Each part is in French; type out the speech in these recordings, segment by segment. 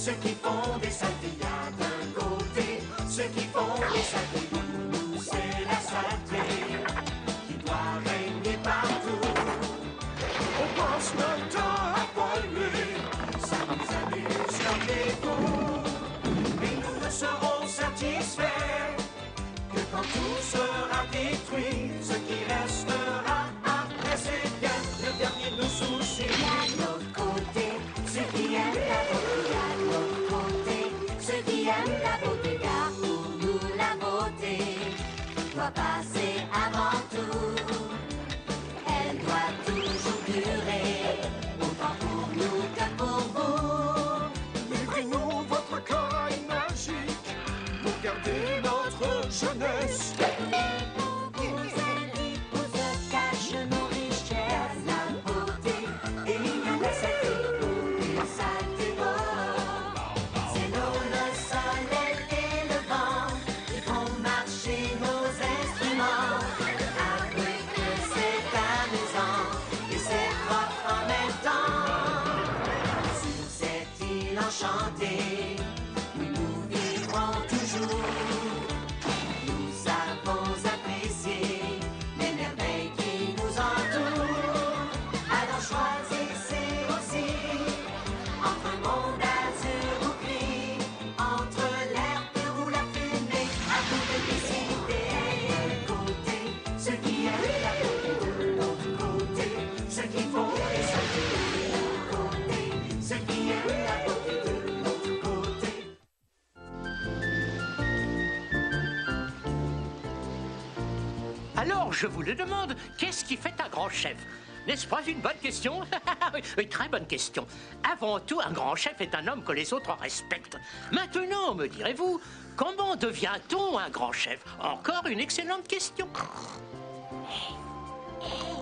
ceux qui font des saletés, y a d'un côté ceux qui font des saletés. Nous, c'est la saleté qui doit régner partout. On passe notre temps à polluer, ça nous amuse comme des fous. Mais nous ne serons satisfaits que quand tout sera détruit. Ce qui restera après, c'est bien le dernier de nos soucis. Y a de l'autre côté ceux qui aiment la beauté. Y a de l'autre côté ceux qui aiment la beauté. Car pour nous la beauté doit passer avant tout. Elle doit toujours durer, autant pour nous que pour vous. Livrez-nous votre corail magique pour garder notre jeunesse. Enchanté, nous vivrons toujours. Nous avons apprécié les merveilles qui nous entourent. Alors choisissez aussi entre un monde azur ou gris, entre l'air pur ou la fumée. À vous de décider. D'un côté, ceux qui aiment la beauté. De l'autre côté, ceux qui font les saletés. D'un côté, ceux qui aiment la beauté. Alors, je vous le demande, qu'est-ce qui fait un grand chef? N'est-ce pas une bonne question? Oui, très bonne question. Avant tout, un grand chef est un homme que les autres respectent. Maintenant, me direz-vous, comment devient-on un grand chef? Encore une excellente question.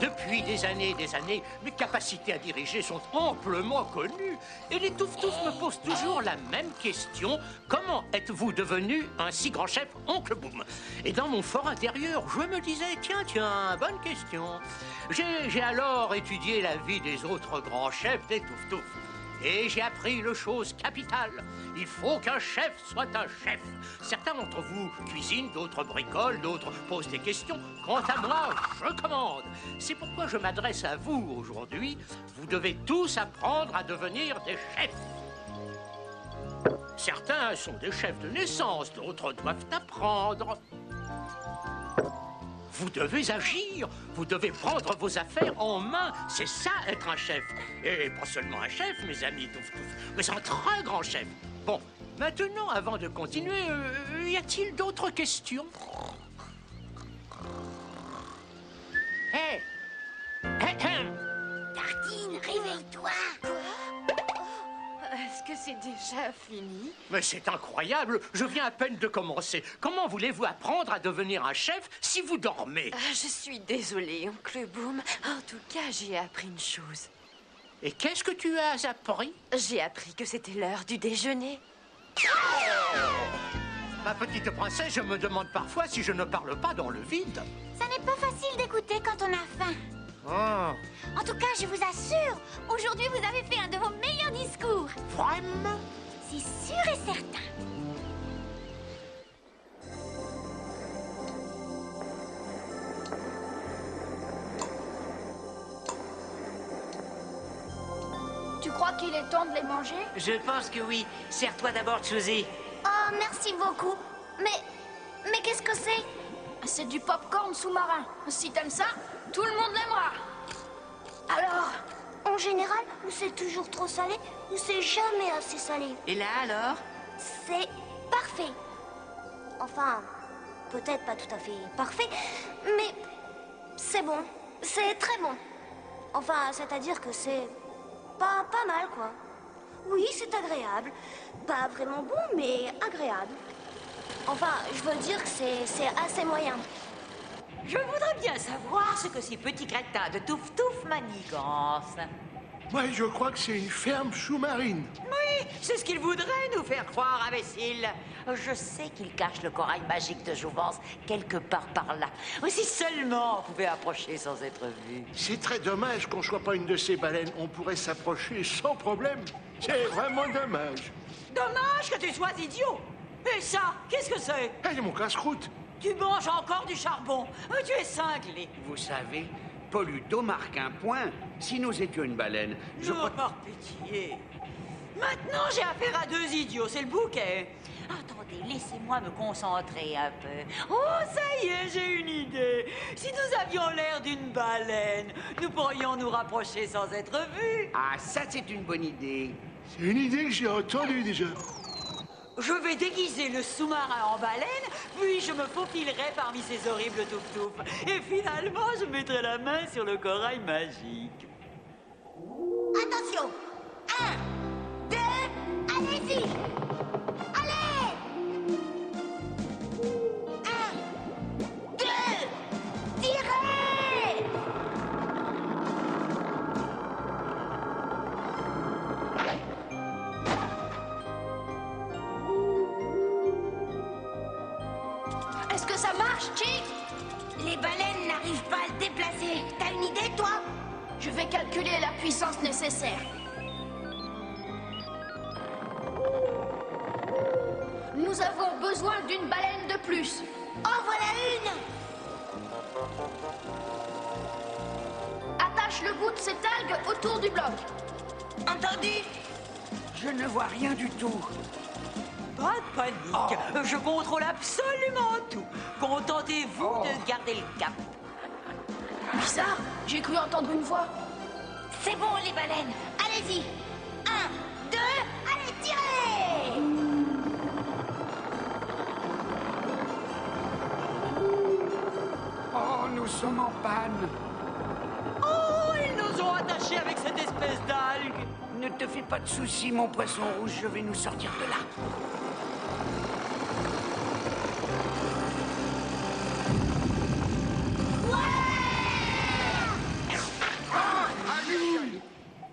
Depuis des années, mes capacités à diriger sont amplement connues. Et les Touf-Touf me posent toujours la même question. Comment êtes-vous devenu un si grand chef, Oncle Boum? Et dans mon fort intérieur, je me disais, tiens, bonne question. J'ai alors étudié la vie des autres grands chefs des Touf-Touf. Et j'ai appris une chose capitale. Il faut qu'un chef soit un chef. Certains d'entre vous cuisinent, d'autres bricolent, d'autres posent des questions. Quant à moi, je commande. C'est pourquoi je m'adresse à vous aujourd'hui. Vous devez tous apprendre à devenir des chefs. Certains sont des chefs de naissance, d'autres doivent apprendre. Vous devez agir, vous devez prendre vos affaires en main. C'est ça, être un chef. Et pas seulement un chef, mes amis Touf-Touf, mais un très grand chef. Bon, maintenant, avant de continuer, y a-t-il d'autres questions? Hé! Tartine, réveille-toi. Est-ce que c'est déjà fini? Mais c'est incroyable, je viens à peine de commencer. Comment voulez-vous apprendre à devenir un chef si vous dormez? Je suis désolée, Oncle Boum. En tout cas, j'ai appris une chose. Et qu'est-ce que tu as appris? J'ai appris que c'était l'heure du déjeuner. Ma petite princesse, je me demande parfois si je ne parle pas dans le vide. Ça n'est pas facile d'écouter quand on a faim. Oh, En tout cas, je vous assure, aujourd'hui vous avez fait un de vos meilleurs discours. vraiment? C'est sûr et certain. Tu crois qu'il est temps de les manger? Je pense que oui. Sers-toi d'abord, Suzy. Oh, merci beaucoup. Mais qu'est-ce que c'est? C'est du pop-corn sous-marin. Si t'aimes ça, tout le monde l'aimera. Alors, En général, ou c'est toujours trop salé, ou c'est jamais assez salé. Et là, alors? C'est parfait. Enfin, peut-être pas tout à fait parfait, mais c'est bon. C'est très bon. Enfin, c'est-à-dire que c'est pas mal, quoi. Oui, c'est agréable. Pas vraiment bon, mais agréable. Enfin, je veux dire que c'est assez moyen. Je voudrais bien savoir ce que ces petits crétins de Touf-Touf manigancent. Moi, je crois que c'est une ferme sous-marine. Oui, c'est ce qu'il voudrait nous faire croire, imbécile. Je sais qu'il cache le corail magique de Jouvence quelque part par là. Si seulement on pouvait approcher sans être vu. C'est très dommage qu'on soit pas une de ces baleines. On pourrait s'approcher sans problème. C'est vraiment dommage. Dommage que tu sois idiot. Et ça, qu'est-ce que c'est? Hey, mon casse-croûte. Tu manges encore du charbon. Tu es cinglé. Vous savez, Poluto marque un point. Si nous étions une baleine, je Non, crois... par pitié. Maintenant, j'ai affaire à deux idiots, c'est le bouquet. Attendez, laissez-moi me concentrer un peu. Oh, ça y est, j'ai une idée. Si nous avions l'air d'une baleine, nous pourrions nous rapprocher sans être vus. Ah, ça c'est une bonne idée. C'est une idée que j'ai entendue déjà. Je vais déguiser le sous-marin en baleine, puis je me faufilerai parmi ces horribles toufs-toufs. Et finalement, je mettrai la main sur le corail magique. Attention! 1, 2, allez-y! Allez! 1, 2, tirez! Est-ce que ça marche, Chick? Les baleines n'arrivent pas à le déplacer. T'as une idée, toi? Je vais calculer la puissance nécessaire. Nous avons besoin d'une baleine de plus. En voilà une! Attache le bout de cette algue autour du bloc. Entendu? Je ne vois rien du tout. Pas de panique, je contrôle absolument tout. Contentez-vous de garder le cap. Bizarre, j'ai cru entendre une voix. C'est bon, les baleines. Allez-y. 1, 2, allez, tirez! Oh, nous sommes en panne. Oh, ils nous ont attachés avec cette espèce d'algue. Ne te fais pas de soucis, mon poisson rouge, je vais nous sortir de là.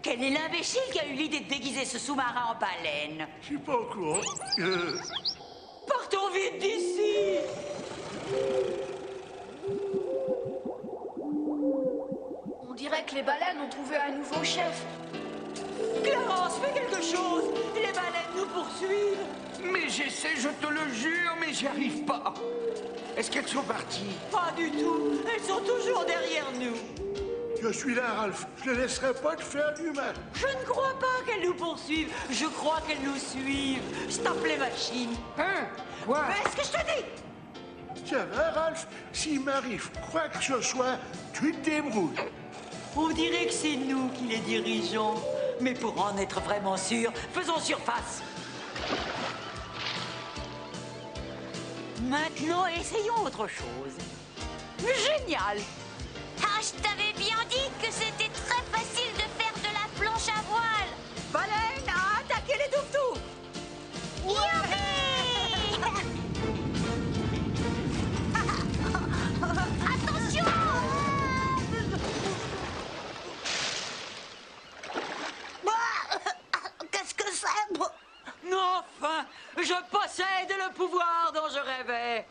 Quel est l'imbécile qui a eu l'idée de déguiser ce sous-marin en baleine? Je suis pas au courant. Partons vite d'ici! On dirait que les baleines ont trouvé un nouveau chef. Clarence, fais quelque chose! Les baleines nous poursuivent! Mais j'essaie, je te le jure, mais j'y arrive pas. Est-ce qu'elles sont parties? Pas du tout! Elles sont toujours derrière nous! Je suis là, Ralph. Je ne laisserai pas te faire du mal. Je ne crois pas qu'elles nous poursuivent. Je crois qu'elles nous suivent. Stoppe les machines. Hein? Quoi? Fais ce que je te dis! Tiens, hein, Ralph, s'il m'arrive quoi que ce soit, tu te débrouilles. On dirait que c'est nous qui les dirigeons. Mais pour en être vraiment sûr, faisons surface. Maintenant, essayons autre chose. Génial! Ah, je t'avais bien dit que c'était très facile de faire de la planche à voile. Baleine, à attaquer les toufs-toufs! Youpi! Attention! Qu'est-ce que c'est? Enfin, je possède le pouvoir dont je rêvais.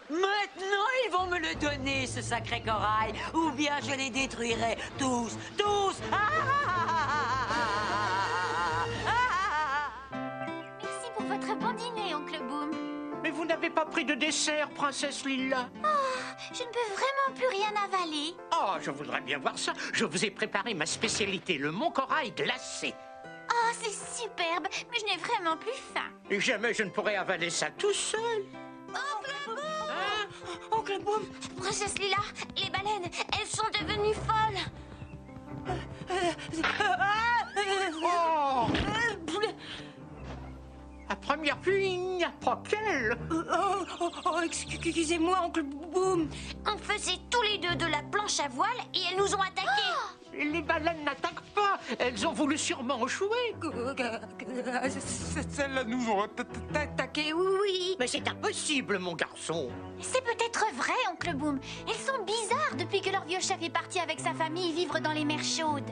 Maintenant, ils vont me le donner, ce sacré corail, ou bien je les détruirai tous, tous. Merci pour votre bon dîner, Oncle Boom. Mais vous n'avez pas pris de dessert, princesse Lilla? Je ne peux vraiment plus rien avaler. Oh, je voudrais bien voir ça. Je vous ai préparé ma spécialité, le Mont Corail glacé. Oh, c'est superbe, mais je n'ai vraiment plus faim. Et jamais je ne pourrais avaler ça tout seul. Oncle Boom! Hein? Oncle Boom! Princesse Lila, les baleines, elles sont devenues folles. Oh! À première vue, il n'y a pas qu'elle. Excusez-moi, Oncle Boom. On faisait tous les deux de la planche à voile et elles nous ont attaqués. Les baleines n'attaquent pas. Elles ont voulu sûrement jouer. Celles-là nous ont attaqué, Oui, Mais c'est impossible, mon garçon. c'est peut-être vrai, Oncle Boom. Elles sont bizarres depuis que leur vieux chef est parti avec sa famille vivre dans les mers chaudes.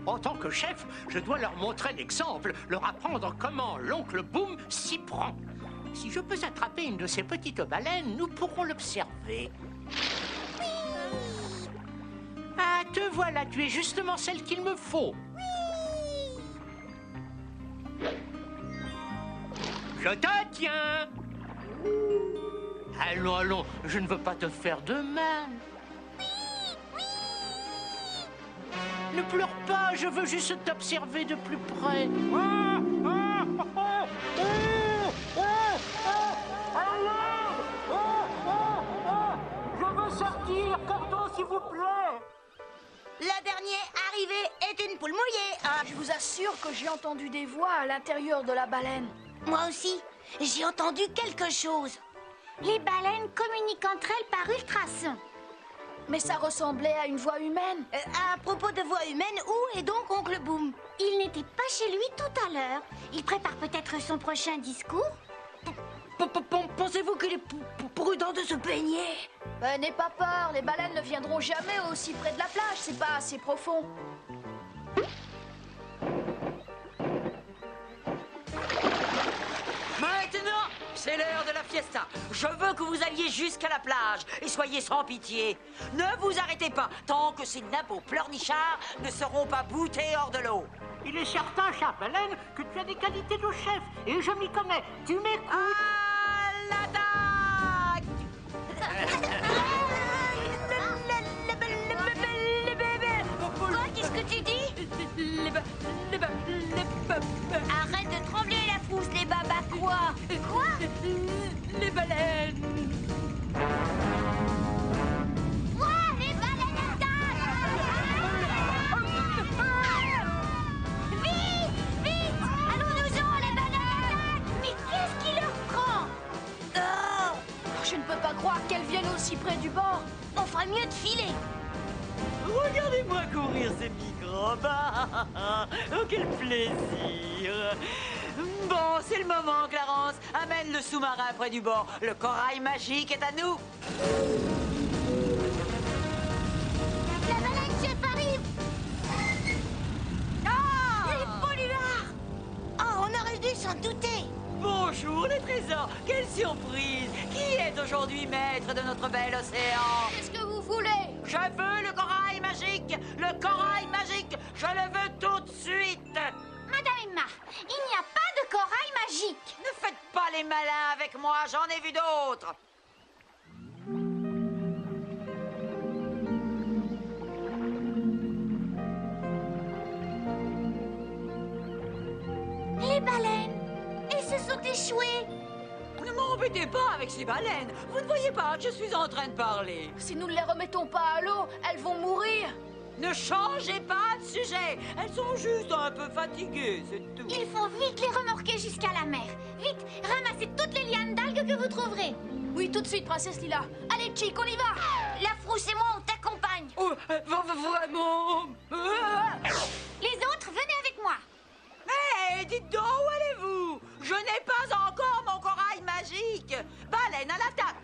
En tant que chef, je dois leur montrer l'exemple, leur apprendre comment l'oncle Boom s'y prend. Si je peux attraper une de ces petites baleines, nous pourrons l'observer. Ah, te voilà, tu es justement celle qu'il me faut. Je te tiens. Allons, allons, je ne veux pas te faire de mal. Ne pleure pas, je veux juste t'observer de plus près. Je veux sortir, cordon, s'il vous plaît. La dernière arrivée est une poule mouillée. Ah, Je vous assure que j'ai entendu des voix à l'intérieur de la baleine. moi aussi, j'ai entendu quelque chose. Les baleines communiquent entre elles par ultrasons. Mais ça ressemblait à une voix humaine. À propos de voix humaine, où est donc Oncle Boom? Il n'était pas chez lui tout à l'heure. Il prépare peut-être son prochain discours? Pensez-vous qu'il est prudent de se baigner? N'aie pas peur, les baleines ne viendront jamais aussi près de la plage, c'est pas assez profond. Maintenant, c'est l'heure de la fiesta. Je veux que vous alliez jusqu'à la plage et soyez sans pitié. Ne vous arrêtez pas tant que ces nabos pleurnichards ne seront pas boutés hors de l'eau. Il est certain, chère baleine, que tu as des qualités de chef, et je m'y connais. Tu m'écoutes. À l'attaque! Quoi? Qu'est-ce que tu dis? Arrête de trembler la frousse, les babas. Quoi? Quoi? Les baleines! Quoi? Les baleines attaquent! Vite! Vite! Allons-nous-en, les baleines! Mais qu'est-ce qui leur prend? Oh! Je ne peux pas croire qu'elles viennent aussi près du bord. On ferait mieux de filer. Regardez-moi courir ces microbes. Oh, quel plaisir. Bon, c'est le moment, Clarence. Amène le sous-marin près du bord. Le corail magique est à nous. La baleine chef arrive! Les polluards! Oh, on aurait dû s'en douter! Bonjour, les trésors. Quelle surprise. Qui est aujourd'hui maître de notre bel océan? Qu'est-ce que vous voulez? Je veux le corail magique. Le corail magique. Je le veux tout de suite. Madame Emma, il n'y a pas de corail magique! Ne faites pas les malins avec moi. J'en ai vu d'autres. Les baleines! Elles se sont échouées! Ne m'embêtez pas avec ces baleines. Vous ne voyez pas que je suis en train de parler. Si nous ne les remettons pas à l'eau, elles vont mourir. Ne changez pas de sujet. Elles sont juste un peu fatiguées, c'est tout. Il faut vite les remorquer jusqu'à la mer. Vite, ramassez toutes les lianes d'algues que vous trouverez. Oui, tout de suite, princesse Lila. Allez, Chick, on y va. La frousse et moi, on t'accompagne. Oh, vraiment. Les autres, venez avec moi. Hé, dites donc, où allez-vous? Je n'ai pas encore mon corail magique. Baleine à l'attaque.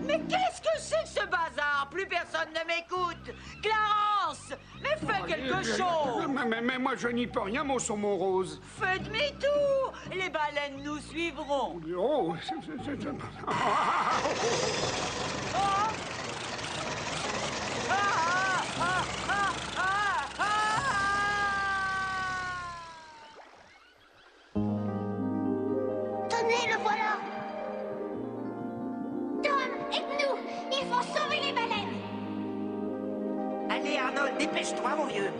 Mais qu'est-ce que c'est que ce bazar? Plus personne ne m'écoute. Clarence, mais fais quelque chose. Mais moi, je n'y peux rien, mon saumon rose. Fais demi-tour. Les baleines nous suivront. Oh, Tenez, le voilà. Tom, aide-nous. Il faut sauver les baleines. Allez, Arnold, dépêche-toi, mon vieux.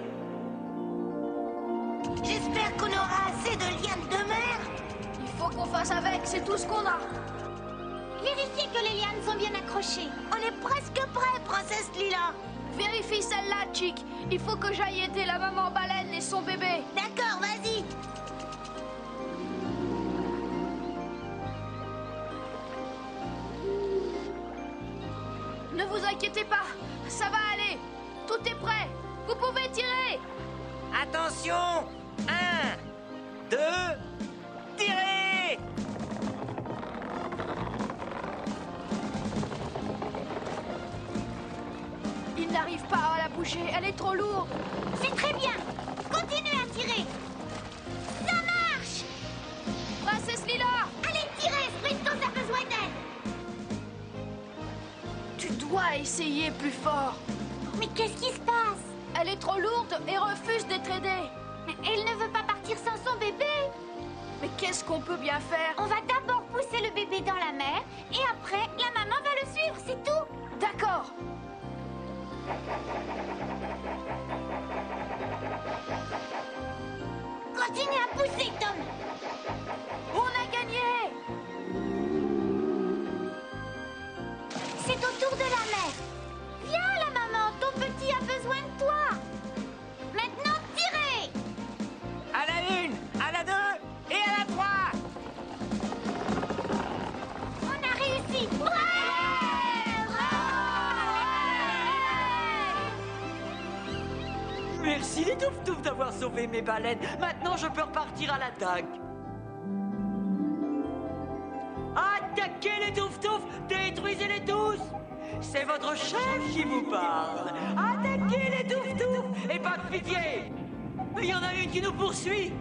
J'espère qu'on aura assez de lianes de mer. Il faut qu'on fasse avec, c'est tout ce qu'on a. Vérifiez que les lianes sont bien accrochées. On est presque prêt, princesse Lila. Vérifie celle-là, Chick. Il faut que j'aille aider la maman baleine et son bébé. D'accord, vas-y. Ne vous inquiétez pas, ça va aller. Tout est prêt. Vous pouvez tirer. Attention! 1, 2, tirez! Il n'arrive pas à la bouger. bouger, elle est trop lourde. C'est très bien. Continuez à tirer. Ça marche. Princesse Lila, Allez, tirez. Sprintos a besoin d'aide. tu dois essayer plus fort. Mais qu'est-ce qui se passe? Elle est trop lourde et refuse d'être aidée. Mais elle ne veut pas partir sans son bébé. Mais qu'est-ce qu'on peut bien faire? On va d'abord pousser le bébé dans la mer et après, la maman va le suivre, c'est tout. D'accord. Continue à pousser, Tom. On a gagné. C'est au tour de la mer. Viens, la maman, ton petit a besoin de toi. Maintenant, tirez. À la 1, à la 2 et à la 3. On a réussi. Merci les Touf-Touf d'avoir sauvé mes baleines. Maintenant, je peux repartir à l'attaque. Attaquez les Touf-Touf, détruisez-les tous. C'est votre chef qui vous parle. Attaquez les Touf-Touf et pas de pitié. Mais il y en a une qui nous poursuit.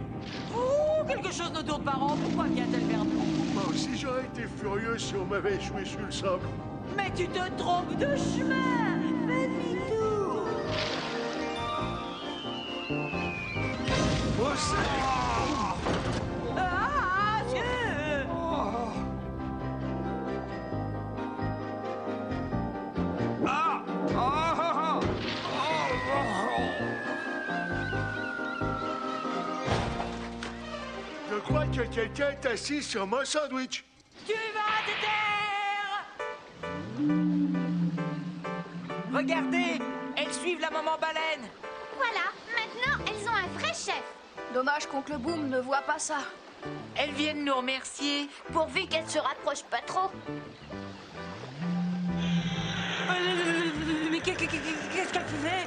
Ouh, quelque chose nous tourne par an. Pourquoi vient-elle vers nous? Moi aussi, j'aurais été furieux si on m'avait échoué sur le sable. Mais tu te trompes de chemin. Fais demi-tour. Ah, Dieu! Je crois que quelqu'un est assis sur mon sandwich. Tu vas te taire! Regardez, elles suivent la maman baleine. Voilà, maintenant, elles ont un vrai chef. Dommage qu'Oncle Boom ne voit pas ça. Elles viennent nous remercier. Pourvu qu'elles se rapprochent pas trop. Mais qu'est-ce qu'elle faisait?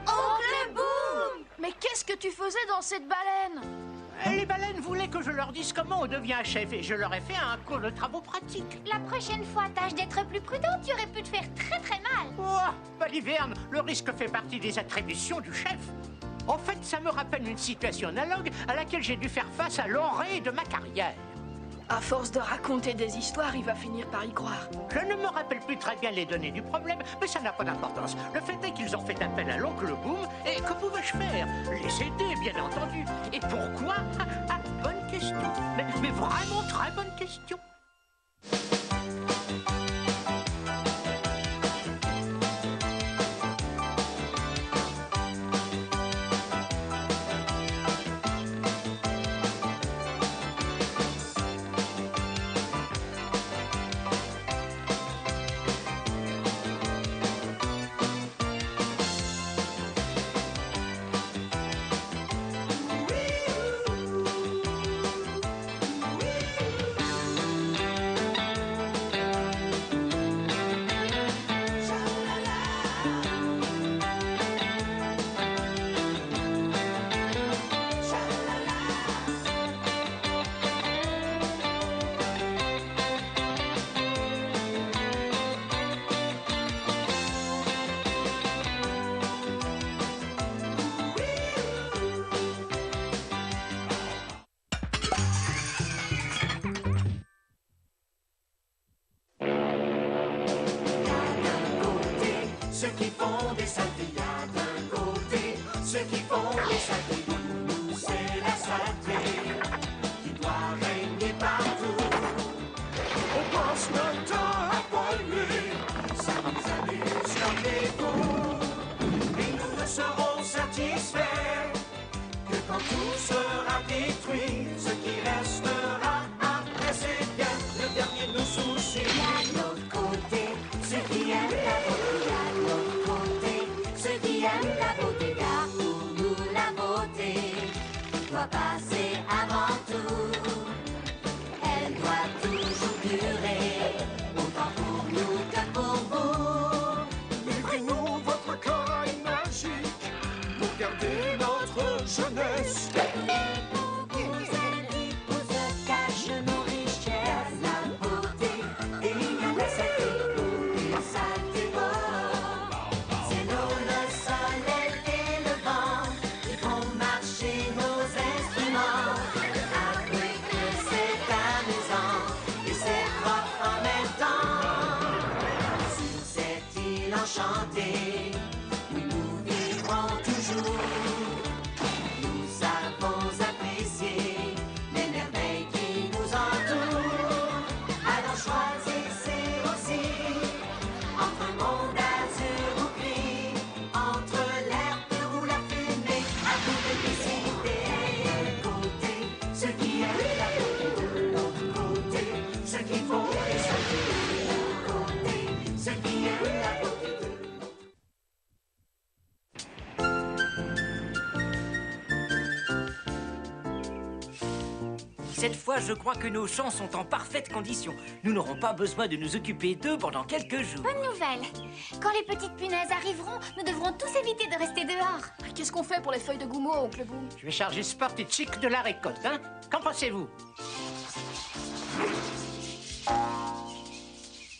Oncle Boom! Mais qu'est-ce que tu faisais dans cette baleine? Les baleines voulaient que je leur dise comment on devient un chef et je leur ai fait un cours de travaux pratiques. La prochaine fois, tâche d'être plus prudent, tu aurais pu te faire très très mal. Oh, Baliverne, le risque fait partie des attributions du chef. En fait, ça me rappelle une situation analogue à laquelle j'ai dû faire face à l'orée de ma carrière. À force de raconter des histoires, il va finir par y croire. Je ne me rappelle plus très bien les données du problème, mais ça n'a pas d'importance. Le fait est qu'ils ont fait appel à l'oncle Boom, et que pouvais-je faire? Les aider, bien entendu. Et pourquoi? Bonne question. Mais vraiment très bonne question. Ceux qui font des saletés, y a d'un côté. Ceux qui font des saletés, nous, c'est la saleté qui doit régner partout. On passe notre temps à polluer, ça nous amuse comme des fous. Et nous ne serons satisfaits que quand tout sera détruit. Ce qui restera après, c'est bien le dernier de nos soucis. Y a de l'autre côté, ceux qui aiment la beauté. Ceux qui aiment la beauté, car pour nous la beauté doit passer avant tout. Elle doit toujours durer, autant pour nous que pour vous. Livrez-nous votre corail magique pour garder notre jeunesse. Où se cachent nos richesses, la beauté, et il y a la santé. Cette fois, je crois que nos champs sont en parfaite condition. Nous n'aurons pas besoin de nous occuper d'eux pendant quelques jours. Bonne nouvelle. Quand les petites punaises arriveront, nous devrons tous éviter de rester dehors. Qu'est-ce qu'on fait pour les feuilles de goumeau, oncle Boom? Je vais charger Sport et Chick de la récolte, hein? Qu'en pensez-vous?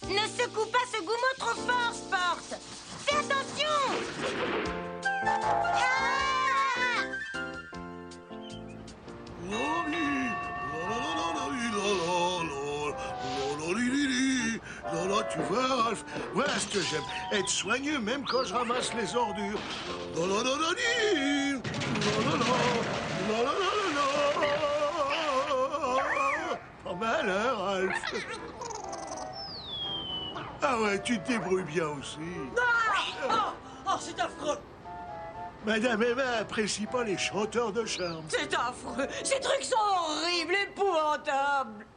Ne secoue pas ce goumeau trop fort, Sport. Fais attention. Tu vois, Ralph, voilà ce que j'aime. Être soigneux même quand je ramasse les ordures. Pas mal, hein, Ralph? Ah ouais, tu te débrouilles bien aussi. Oh, c'est affreux. Madame Emma apprécie pas les chanteurs de charme. C'est affreux. Ces trucs sont horribles, épouvantables.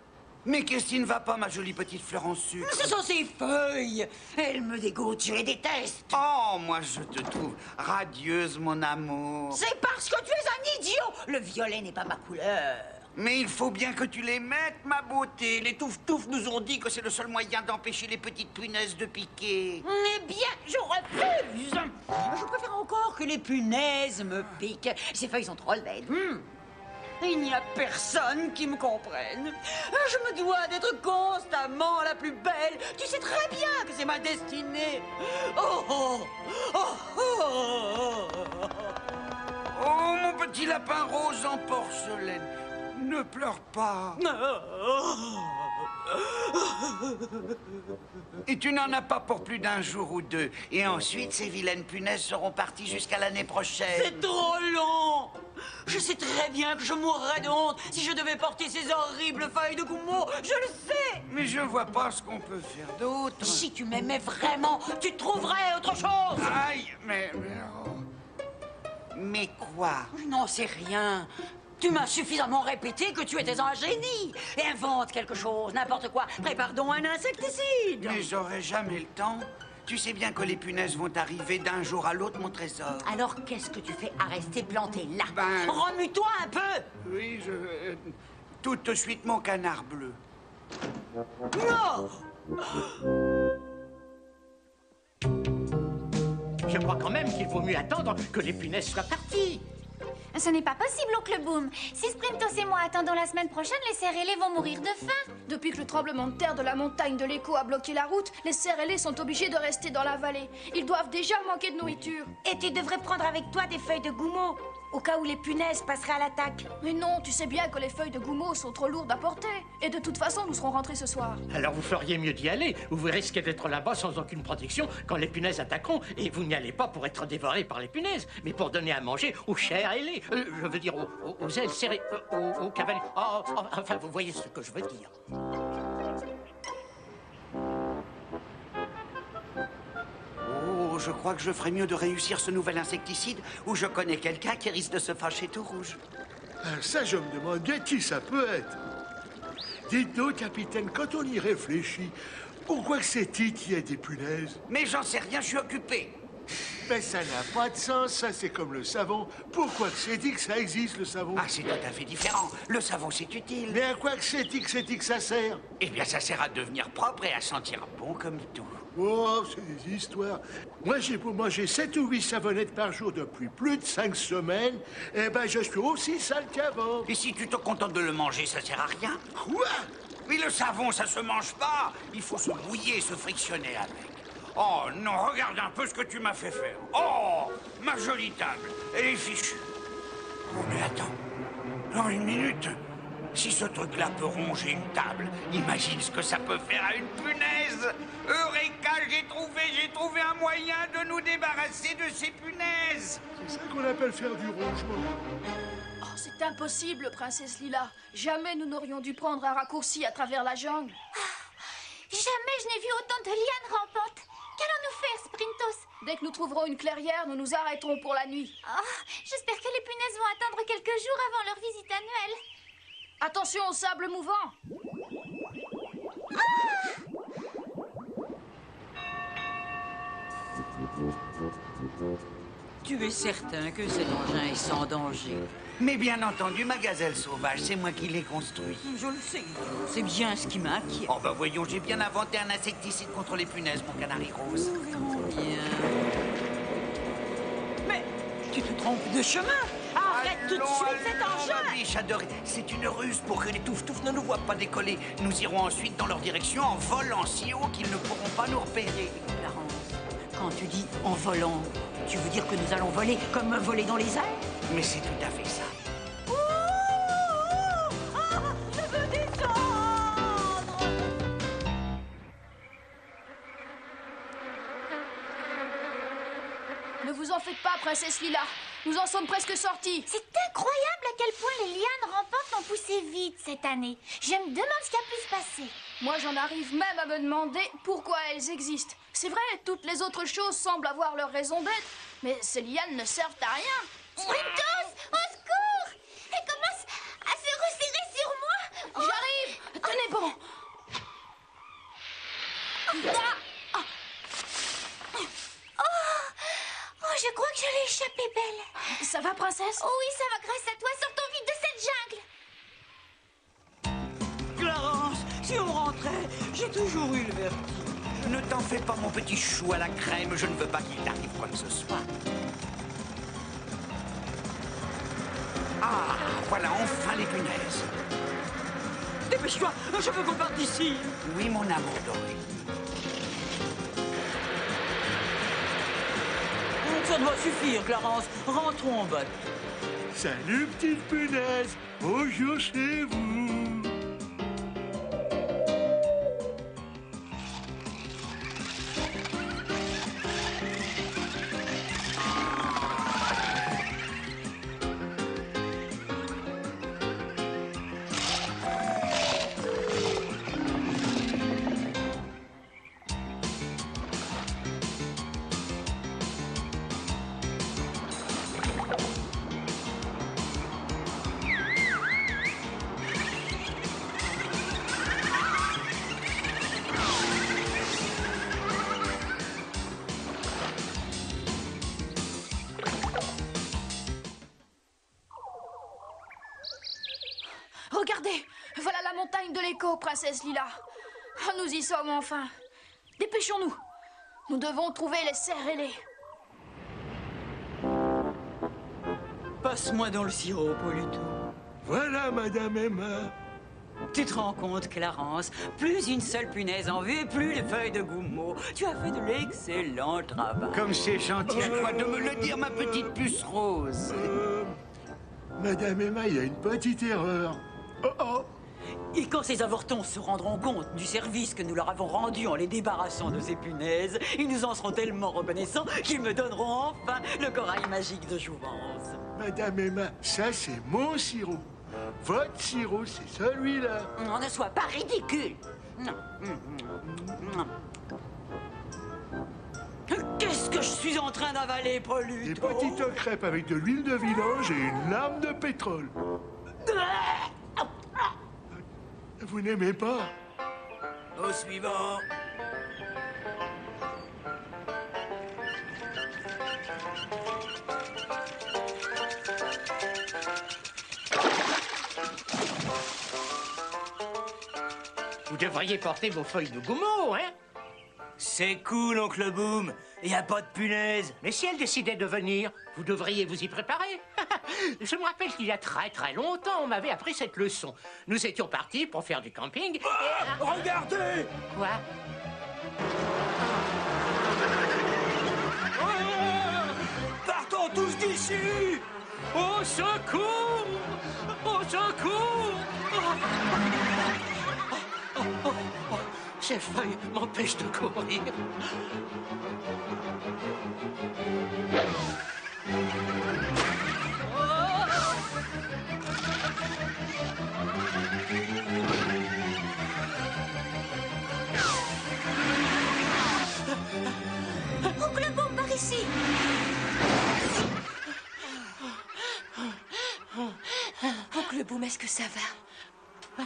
Mais qu'est-ce qui ne va pas, ma jolie petite fleur en sucre? Ce sont ces feuilles. Elles me dégoûtent, je les déteste. Oh, moi je te trouve radieuse, mon amour. C'est parce que tu es un idiot. Le violet n'est pas ma couleur. Mais il faut bien que tu les mettes, ma beauté. Les toufs-toufs nous ont dit que c'est le seul moyen d'empêcher les petites punaises de piquer. Eh bien, je refuse. Je préfère encore que les punaises me piquent. Ces feuilles sont trop laides. Il n'y a personne qui me comprenne. Je me dois d'être constamment la plus belle. Tu sais très bien que c'est ma destinée. Oh, mon petit lapin rose en porcelaine. Ne pleure pas. Et tu n'en as pas pour plus d'un jour ou deux. Et ensuite, ces vilaines punaises seront parties jusqu'à l'année prochaine. C'est trop long. Je sais très bien que je mourrais de honte si je devais porter ces horribles feuilles de goumeau. Je le sais. Mais je vois pas ce qu'on peut faire d'autre. Si tu m'aimais vraiment, tu trouverais autre chose. Aïe, mais quoi? Je n'en sais rien. Tu m'as suffisamment répété que tu étais un génie. Invente quelque chose, n'importe quoi. Prépare donc un insecticide. Mais j'aurai jamais le temps. Tu sais bien que les punaises vont arriver d'un jour à l'autre, mon trésor. Alors qu'est-ce que tu fais à rester planté là? Ben- Remue-toi un peu. Oui, tout de suite, mon canard bleu. Non. Je crois quand même qu'il vaut mieux attendre que les punaises soient parties. Ce n'est pas possible, oncle Boom. Si Sprintos et moi attendons la semaine prochaine, les cerfs ailés vont mourir de faim. Depuis que le tremblement de terre de la montagne de l'écho a bloqué la route, les cerfs ailés sont obligés de rester dans la vallée. Ils doivent déjà manquer de nourriture. Et tu devrais prendre avec toi des feuilles de goumeau, au cas où les punaises passeraient à l'attaque. Mais non, tu sais bien que les feuilles de goumeau sont trop lourdes à porter. Et de toute façon, nous serons rentrés ce soir. Alors vous feriez mieux d'y aller, ou vous risquez d'être là-bas sans aucune protection quand les punaises attaqueront, et vous n'y allez pas pour être dévoré par les punaises, mais pour donner à manger aux chairs ailées, je veux dire aux ailes serrées, aux cavaliers. Enfin, vous voyez ce que je veux dire. Oh, je crois que je ferais mieux de réussir ce nouvel insecticide, où je connais quelqu'un qui risque de se fâcher tout rouge. Ça, je me demandais qui ça peut être. Dites-nous, capitaine, quand on y réfléchit, pourquoi que c'est qui a des punaises? Mais j'en sais rien, je suis occupé. Mais ça n'a pas de sens, ça c'est comme le savon. Pourquoi que c'est dit que ça existe, le savon? Ah, c'est tout à fait différent. Le savon, c'est utile. Mais à quoi que c'est dit que ça sert? Eh bien, ça sert à devenir propre et à sentir bon comme tout. Oh, c'est des histoires. Moi, j'ai beau manger 7 ou 8 savonnettes par jour depuis plus de 5 semaines, eh ben, je suis aussi sale qu'avant. Et si tu te contentes de le manger, ça sert à rien. Quoi? Mais le savon, ça se mange pas. Il faut se mouiller, se frictionner avec. Oh non, regarde un peu ce que tu m'as fait faire. Oh, ma jolie table, elle est fichue. Oh, mais attends, dans une minute, si ce truc-là peut ronger une table, imagine ce que ça peut faire à une punaise. Eureka, j'ai trouvé un moyen de nous débarrasser de ces punaises. C'est ça qu'on appelle faire du rongement. Oh, c'est impossible, princesse Lila. Jamais nous n'aurions dû prendre un raccourci à travers la jungle. Jamais je n'ai vu autant de lianes rampantes. Qu'allons-nous faire, Sprintos? Dès que nous trouverons une clairière, nous nous arrêterons pour la nuit. Oh, j'espère que les punaises vont attendre quelques jours avant leur visite annuelle. Attention au sable mouvant. Tu es certain que cet engin est sans danger? Mais bien entendu, ma gazelle sauvage, c'est moi qui l'ai construit. Je le sais, c'est bien ce qui m'inquiète. Oh, ben voyons, j'ai bien inventé un insecticide contre les punaises, mon canari rose. Bien. Mais tu te trompes de chemin. Arrête tout de suite cet engin. Ma biche adorée, c'est une ruse pour que les toufs-toufs ne nous voient pas décoller. Nous irons ensuite dans leur direction en volant si haut qu'ils ne pourront pas nous repérer. Clarence, quand tu dis en volant, tu veux dire que nous allons voler comme voler dans les airs? Mais c'est tout à fait ça. Je veux descendre. Ne vous en faites pas, princesse Lila. Nous en sommes presque sortis. C'est incroyable à quel point les lianes rampantes ont poussé vite cette année. Je me demande ce qui a pu se passer. Moi, j'en arrive même à me demander pourquoi elles existent. C'est vrai, toutes les autres choses semblent avoir leur raison d'être, mais ces lianes ne servent à rien. Sprintos, au secours! Elle commence à se resserrer sur moi. J'arrive. Tenez bon. Oh, je crois que je l'ai échappé belle. Ça va, princesse? Oh oui, ça va grâce à toi. Sortons vite de cette jungle. Clarence, si on rentrait, j'ai toujours eu le vertige. Ne t'en fais pas, mon petit chou à la crème. Je ne veux pas qu'il t'arrive quoi que ce soit. Ah, voilà enfin les punaises. Dépêche-toi, je veux qu'on parte d'ici. Oui, mon amour doré. Ça doit suffire, Clarence. Rentrons en bas. Salut, petite punaise. Bonjour chez vous. Regardez, voilà la montagne de l'écho, princesse Lila. Ah, nous y sommes enfin. Dépêchons-nous. Nous devons trouver les cerfs ailés. Passe-moi dans le sirop, Pauluto. Voilà, Madame Emma. Tu te rends compte, Clarence, plus une seule punaise en vue et plus les feuilles de goumeau. Tu as fait de l'excellent travail. Comme c'est gentil à toi de me le dire, ma petite puce rose. Madame Emma, il y a une petite erreur. Oh oh. Et quand ces avortons se rendront compte du service que nous leur avons rendu en les débarrassant de ces punaises, ils nous en seront tellement reconnaissants qu'ils me donneront enfin le corail magique de jouvence. Madame Emma, ça c'est mon sirop. Votre sirop, c'est celui-là. On ne soit pas ridicule. Qu'est-ce que je suis en train d'avaler, Pauluto? Des petites crêpes avec de l'huile de vidange et une lame de pétrole. Vous n'aimez pas? Au suivant. Vous devriez porter vos feuilles de gommeau, hein? C'est cool, oncle Boom. Y a pas de punaise. Mais si elle décidait de venir, vous devriez vous y préparer. Je me rappelle qu'il y a très très longtemps, on m'avait appris cette leçon. Nous étions partis pour faire du camping. Regardez! Quoi? Partons tous d'ici! Au secours! Au secours! Ces feuilles m'empêchent de courir. Oncle Boom, par ici. Oncle Boom, est-ce que ça va?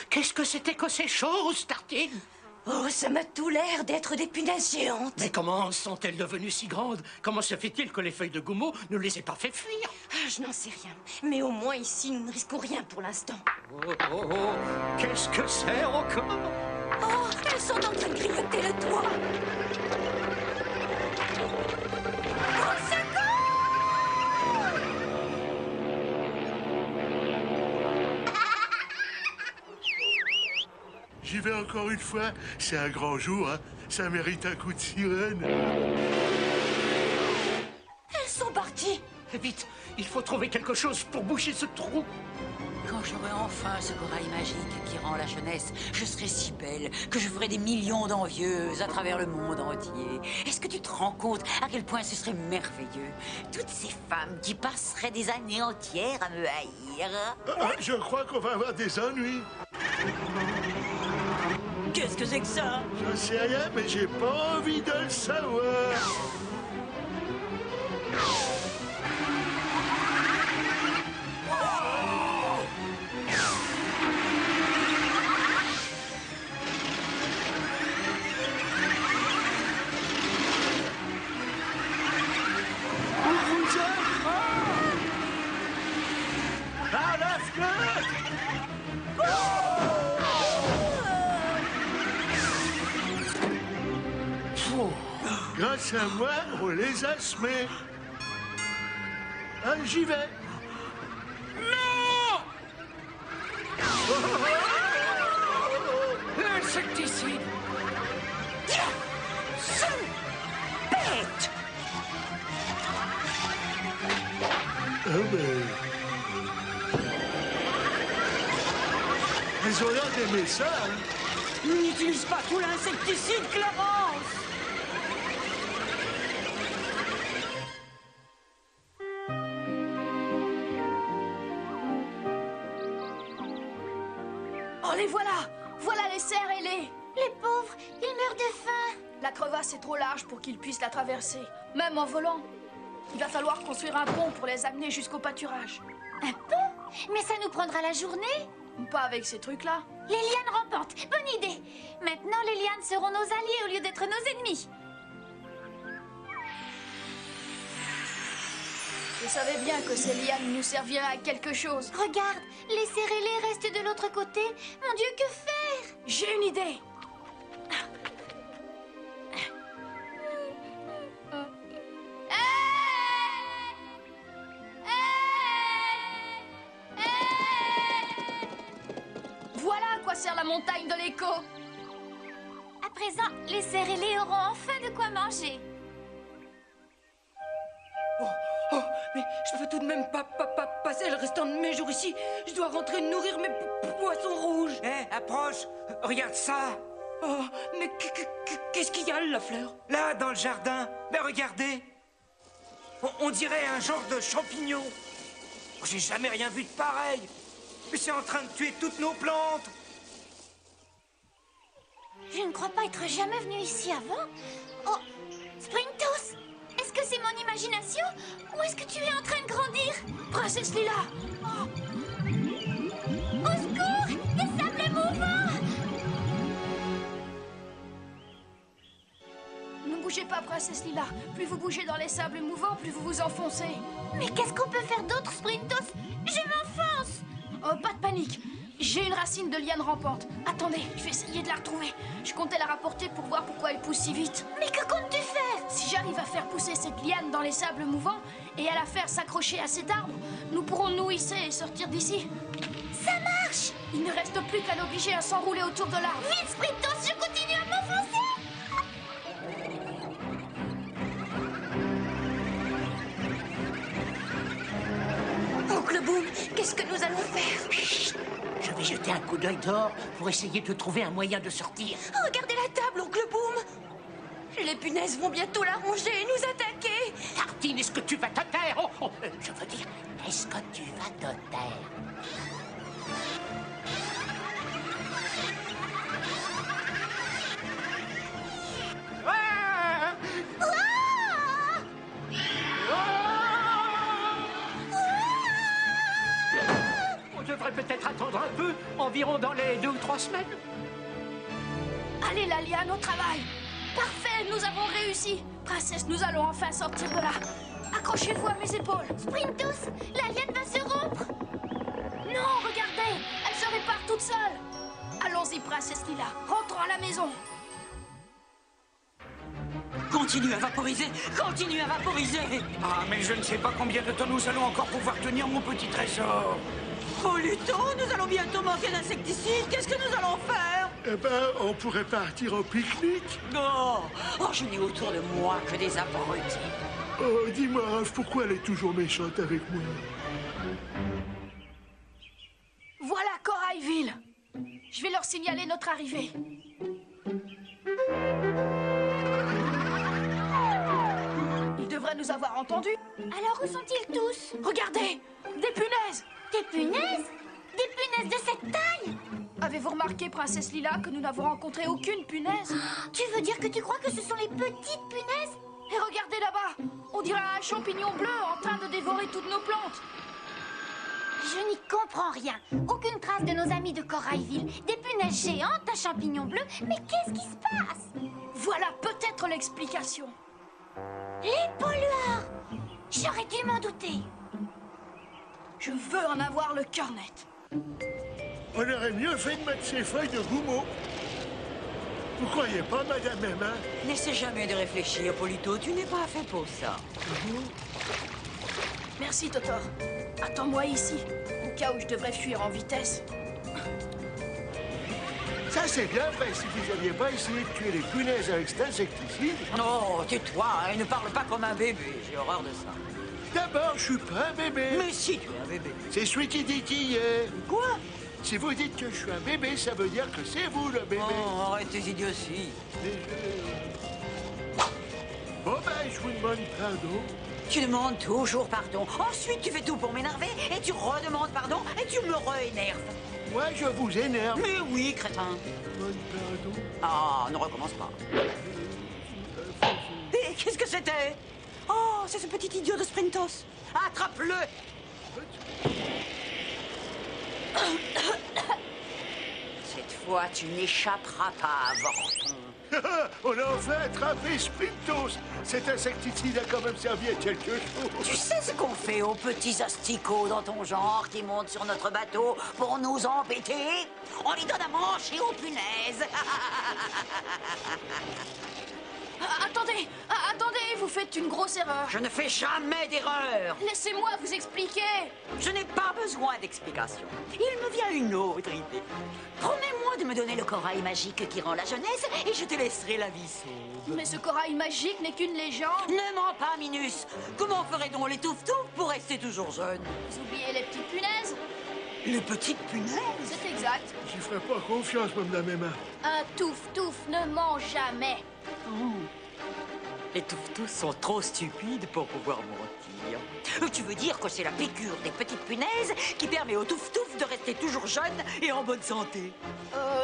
Qu'est-ce que c'était que ces choses, Tartine? Oh, ça m'a tout l'air d'être des punaises géantes. Mais comment sont-elles devenues si grandes? Comment se fait-il que les feuilles de gommeau ne les aient pas fait fuir? Ah, je n'en sais rien. Mais au moins ici, nous ne risquons rien pour l'instant. Oh, oh, oh, qu'est-ce que c'est encore? Oh, elles sont en train de grignoter le toit. Au secours! J'y vais encore une fois. C'est un grand jour, hein. Ça mérite un coup de sirène. Elles sont parties. Vite, il faut trouver quelque chose pour boucher ce trou. Quand j'aurai enfin ce corail magique qui rend la jeunesse, je serai si belle que je ferai des millions d'envieuses à travers le monde entier. Est-ce que tu te rends compte à quel point ce serait merveilleux? Toutes ces femmes qui passeraient des années entières à me haïr. Je crois qu'on va avoir des ennuis. Qu'est-ce que c'est que ça? Je sais rien, mais j'ai pas envie de le savoir. Par la fenêtre! Grâce à moi, on les a semés. Ah, j'y vais. Non! L'insecticide! Sale bête! Ah ben... Ils ont l'air d'aimer ça, hein. N'utilise pas tout l'insecticide, Clarence! Oh, les voilà! Voilà les cerfs ailés! Les pauvres, ils meurent de faim. La crevasse est trop large pour qu'ils puissent la traverser, même en volant. Il va falloir construire un pont pour les amener jusqu'au pâturage. Un pont? Mais ça nous prendra la journée. Pas avec ces trucs-là. Les lianes rampantes, bonne idée. Maintenant, les lianes seront nos alliés au lieu d'être nos ennemis. Je savais bien que ces lianes nous serviraient à quelque chose. Regarde, les cerfs ailés restent de l'autre côté. Mon Dieu, que faire? J'ai une idée. Voilà à quoi sert la montagne de l'écho. À présent, les cerfs ailés auront enfin de quoi manger. Oh, mais je peux tout de même pas passer le restant de mes jours ici. Je dois rentrer nourrir mes poissons rouges. Hé, approche. Regarde ça. Oh, mais qu'est-ce qu'il y a, la fleur? Là, dans le jardin. Mais regardez. On dirait un genre de champignon. J'ai jamais rien vu de pareil. Mais c'est en train de tuer toutes nos plantes. Je ne crois pas être jamais venu ici avant. Oh, Sprintos, est-ce que c'est mon imagination ou est-ce que tu es en train de grandir? Princesse Lila! Oh. Au secours! Des sables mouvants! Ne bougez pas, Princesse Lila. Plus vous bougez dans les sables mouvants, plus vous vous enfoncez. Mais qu'est-ce qu'on peut faire d'autre, Sprintos? Je m'enfonce! Oh, pas de panique. J'ai une racine de liane rampante. Attendez, je vais essayer de la retrouver. Je comptais la rapporter pour voir pourquoi elle pousse si vite. Mais que comptes-tu faire? Si j'arrive à faire pousser cette liane dans les sables mouvants et à la faire s'accrocher à cet arbre, nous pourrons nous hisser et sortir d'ici. Ça marche! Il ne reste plus qu'à l'obliger à s'enrouler autour de l'arbre. Vite, Sprintos, je continue à m'enfoncer! Oncle Boom, qu'est-ce que nous allons faire? Chut. Je vais jeter un coup d'œil dehors pour essayer de trouver un moyen de sortir. Regardez la table, Oncle Boom. Les punaises vont bientôt la ronger et nous attaquer. Tartine, est-ce que tu vas te taire? Je veux dire, est-ce que tu vas te taire? On devrait peut-être attendre un peu, environ dans les 2 ou 3 semaines. Allez, la liane, au travail. Parfait, nous avons réussi. Princesse, nous allons enfin sortir de là. Accrochez-vous à mes épaules. Sprintus, la liane va se rompre. Non, regardez, elle se répare toute seule. Allons-y, Princesse Lila, rentrons à la maison. Continue à vaporiser. Continue à vaporiser. Ah, mais je ne sais pas combien de temps nous allons encore pouvoir tenir mon petit trésor. Oh, Luton, nous allons bientôt manquer d'insecticides. Qu'est-ce que nous allons faire? Eh ben, on pourrait partir au pique-nique. Oh, je n'ai autour de moi que des abrutis. Oh, dis-moi, Raph, pourquoi elle est toujours méchante avec moi? Voilà Corailville. Je vais leur signaler notre arrivée. Ils devraient nous avoir entendus. Alors où sont-ils tous? Regardez, des punaises. Des punaises? Des punaises de cette taille? Avez-vous remarqué, Princesse Lila, que nous n'avons rencontré aucune punaise? Tu veux dire que tu crois que ce sont les petites punaises? Et regardez là-bas, on dirait un champignon bleu en train de dévorer toutes nos plantes. Je n'y comprends rien. Aucune trace de nos amis de Corailville. Des punaises géantes, un champignon bleu. Mais qu'est-ce qui se passe? Voilà peut-être l'explication. Les pollueurs! J'aurais dû m'en douter. Je veux en avoir le cœur net. On aurait mieux fait de mettre ces feuilles de goumeau. Vous croyez pas, Madame Emma? N'essaie jamais de réfléchir, Polito. Tu n'es pas fait pour ça. Merci, Totor. Attends-moi ici, au cas où je devrais fuir en vitesse. Ça, c'est bien vrai. Si vous n'aviez pas essayé de tuer les punaises avec cet insecticide... Non, tais-toi, hein, ne parle pas comme un bébé. J'ai horreur de ça. D'abord, je suis pas un bébé. Mais si, tu es un bébé. C'est celui qui dit qui est. Quoi? Si vous dites que je suis un bébé, ça veut dire que c'est vous, le bébé. Oh, arrête tes idioties. Bon, ben, je vous demande pardon. Tu demandes toujours pardon. Ensuite, tu fais tout pour m'énerver et tu redemandes pardon et tu me re-énerves. Moi, je vous énerve. Mais oui, crétin. Demande pardon. Ah, ne recommence pas. Et qu'est-ce que c'était? Oh, c'est ce petit idiot de Sprintos. Attrape-le. Cette fois, tu n'échapperas pas, Vorton. On a enfin attrapé Sprintos. Cet insecticide a quand même servi à quelque chose. Tu sais ce qu'on fait aux petits asticots dans ton genre qui montent sur notre bateau pour nous embêter? On les donne à manger aux punaises. Attendez, vous faites une grosse erreur. Je ne fais jamais d'erreur. Laissez-moi vous expliquer. Je n'ai pas besoin d'explications. Il me vient une autre idée. Promets-moi de me donner le corail magique qui rend la jeunesse et je te laisserai la vie sauve. Mais ce corail magique n'est qu'une légende. Ne mens pas, Minus. Comment ferait donc les toufs-toufs pour rester toujours jeunes? Vous oubliez les petites punaises? Les petites punaises? C'est exact. J'y ferai pas confiance, Madame Emma. Un touf-touf ne ment jamais. Les toufs-toufs sont trop stupides pour pouvoir mentir. Tu veux dire que c'est la piqûre des petites punaises qui permet aux toufs-toufs de rester toujours jeunes et en bonne santé?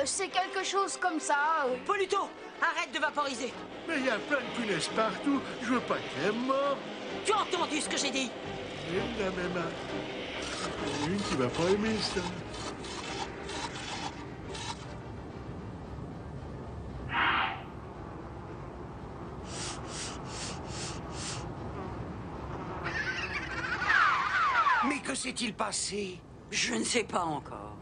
C'est quelque chose comme ça. Polito, arrête de vaporiser. Mais il y a plein de punaises partout. Je veux pas qu'elle meure. Tu as entendu ce que j'ai dit? Et Madame Emma, il y en a une qui va pas aimer ça. Mais que s'est-il passé? Je ne sais pas encore.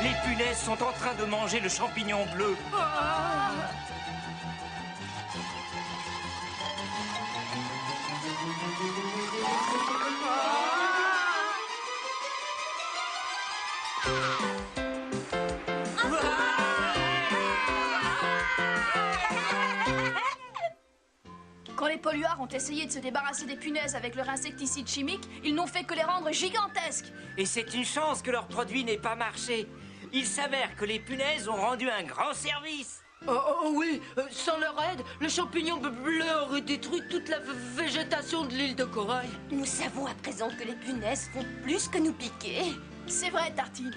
Les punaises sont en train de manger le champignon bleu. Quand les polluards ont essayé de se débarrasser des punaises avec leur insecticide chimique, ils n'ont fait que les rendre gigantesques. Et c'est une chance que leur produit n'ait pas marché. Il s'avère que les punaises ont rendu un grand service. Oh oui, sans leur aide, le champignon bleu aurait détruit toute la végétation de l'île de Corail. Nous savons à présent que les punaises font plus que nous piquer. C'est vrai, Tartine.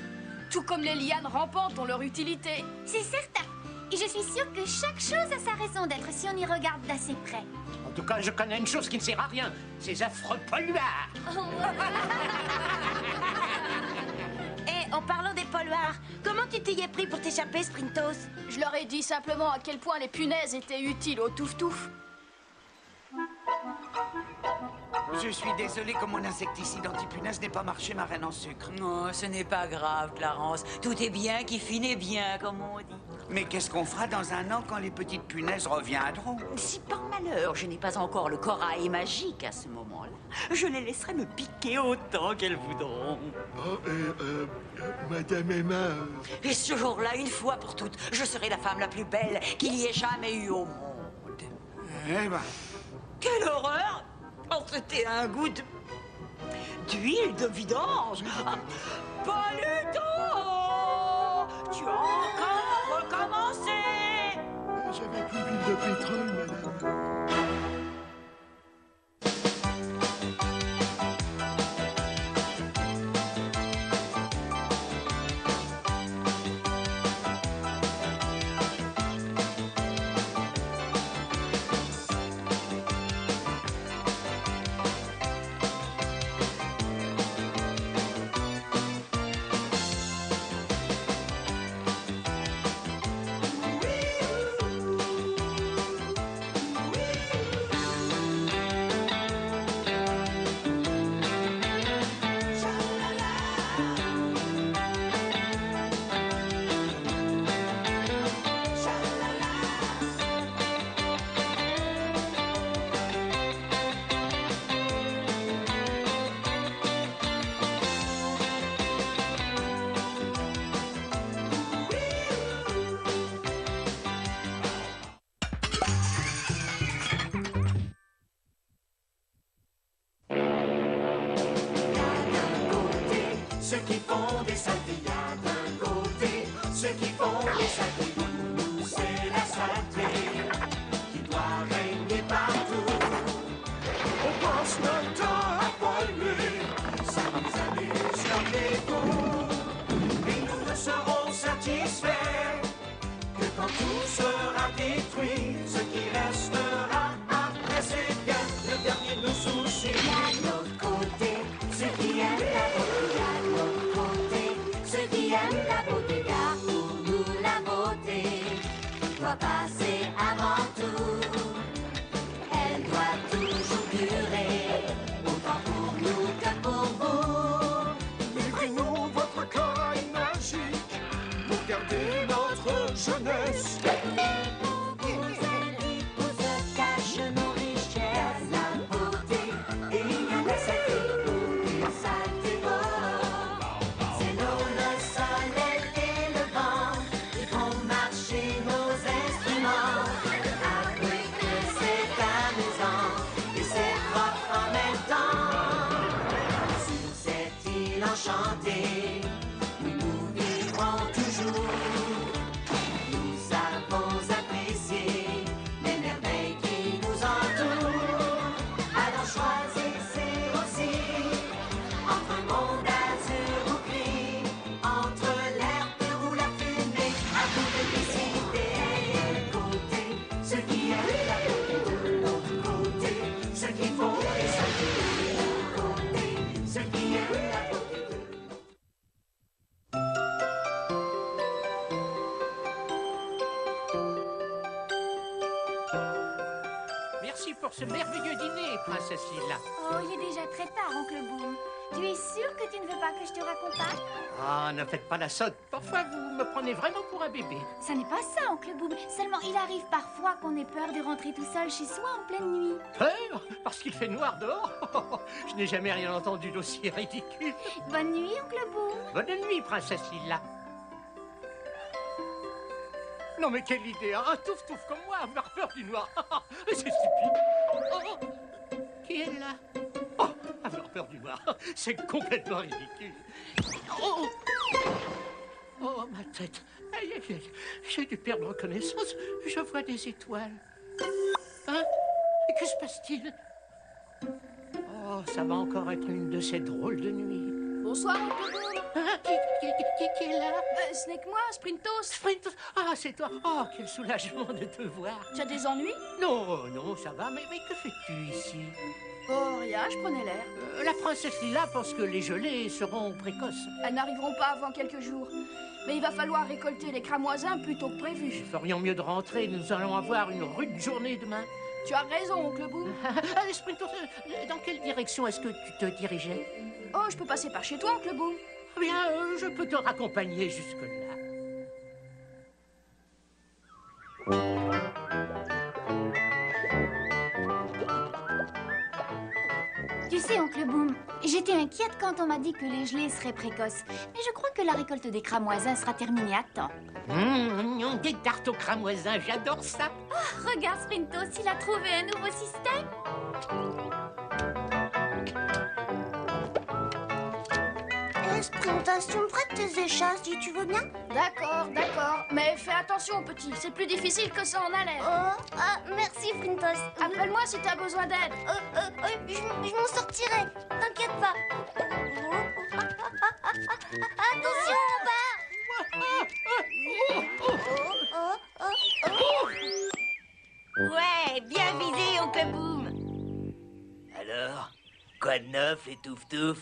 Tout comme les lianes rampantes ont leur utilité. C'est certain. Et je suis sûre que chaque chose a sa raison d'être si on y regarde d'assez près. En tout cas, je connais une chose qui ne sert à rien. Ces affreux polluards. Et en parlant des polluards, défouloir. Comment tu t'y es pris pour t'échapper, Sprintos? Je leur ai dit simplement à quel point les punaises étaient utiles au touf-touf. Je suis désolé que mon insecticide anti-punaise n'ait pas marché, ma reine en sucre. Oh, ce n'est pas grave, Clarence. Tout est bien qui finit bien, comme on dit. Mais qu'est-ce qu'on fera dans un an quand les petites punaises reviendront? Si par malheur je n'ai pas encore le corail magique à ce moment-là, je les laisserai me piquer autant qu'elles voudront. Oh, Madame Emma... Et ce jour-là, une fois pour toutes, je serai la femme la plus belle qu'il y ait jamais eu au monde. Eh ben... Quelle horreur! Oh, c'était un goût d'huile de vidange. Ah, pas du tout! Tu as encore recommencé! J'avais plus d'huile de pétrole, madame. Ceux qui font des saletés, y a d'un côté. Ceux qui font des saletés, nous, c'est la saleté qui doit régner partout. On passe notre temps à polluer, ça nous amuse comme des coups. Et nous ne serons satisfaits que quand tout sera détruit. Ce qui restera après, c'est bien le dernier de nos soucis. Y a de l'autre côté ceux qui aiment la beauté. Y a de l'autre côté ceux qui aiment la beauté. Car pour nous la beauté doit passer avant tout. Elle doit toujours durer, autant pour nous que pour vous. Livrez-nous votre corail magique pour garder notre jeunesse. Où se cachent nos richesses, la beauté, et il y a la saleté, une saleté bonne. C'est l'eau, le soleil et le vent qui font marcher nos instruments. Avouez que c'est amusant et c'est propre en même temps. Sur cette île enchantée, nous vivrons toujours. Nous avons apprécié les merveilles qui nous entourent. Alors choisissez aussi entre un monde azur ou gris, entre l'air pur ou la fumée. À vous de décider. D'un côté, ceux qui aiment la beauté. De l'autre côté, ceux qui font les saletés. D'un côté, ceux qui aiment la beauté. Merci pour ce merveilleux dîner, princesse Lila. Oh, il est déjà très tard, oncle Boom. Tu es sûr que tu ne veux pas que je te raccompagne? Ah, ne faites pas la sotte. Parfois, vous me prenez vraiment pour un bébé. Ça n'est pas ça, oncle Boom. Seulement, il arrive parfois qu'on ait peur de rentrer tout seul chez soi en pleine nuit. Peur? Parce qu'il fait noir dehors? Je n'ai jamais rien entendu d'aussi ridicule. Bonne nuit, oncle Boom. Bonne nuit, princesse Lila. Non, mais quelle idée, hein? Un touf-touf comme moi, avoir peur du noir. C'est stupide. Oh, qui est là? Oh, avoir peur du noir, c'est complètement ridicule. Oh, oh, ma tête. Aïe, aïe, aïe. J'ai dû perdre connaissance. Je vois des étoiles. Hein? Et que se passe-t-il? Oh, ça va encore être une de ces drôles de nuits. Bonsoir, oncle Boom. Qui est là? Ce n'est que moi, Sprintos. Sprintos. Ah, c'est toi. Oh, quel soulagement de te voir. Tu as des ennuis? Non, non, ça va. Mais que fais-tu ici? Oh, rien, je prenais l'air. La princesse Lila pense que les gelées seront précoces. Elles n'arriveront pas avant quelques jours. Mais il va falloir récolter les cramoisins plus tôt que prévu. Nous ferions mieux de rentrer. Nous allons avoir une rude journée demain. Tu as raison, oncle Boom. Sprintos, dans quelle direction est-ce que tu te dirigeais? Oh, je peux passer par chez toi, oncle Boom. Bien, je peux te raccompagner jusque-là. Tu sais, oncle Boom, j'étais inquiète quand on m'a dit que les gelées seraient précoces. Mais je crois que la récolte des cramoisins sera terminée à temps. Des tartes aux cramoisins, j'adore ça. Oh, regarde Sprintos, il a trouvé un nouveau système. Sprintos, tu me prêtes tes échasses, si tu veux bien? D'accord, d'accord. Mais fais attention, petit. C'est plus difficile que ça en a l'air. Oh, ah, merci, Sprintos. Appelle-moi si tu as besoin d'aide. Je m'en sortirai. T'inquiète pas. Attention, en bas. Ouais, bien visé, oncle Boom. Alors, quoi de neuf, les touf-touf?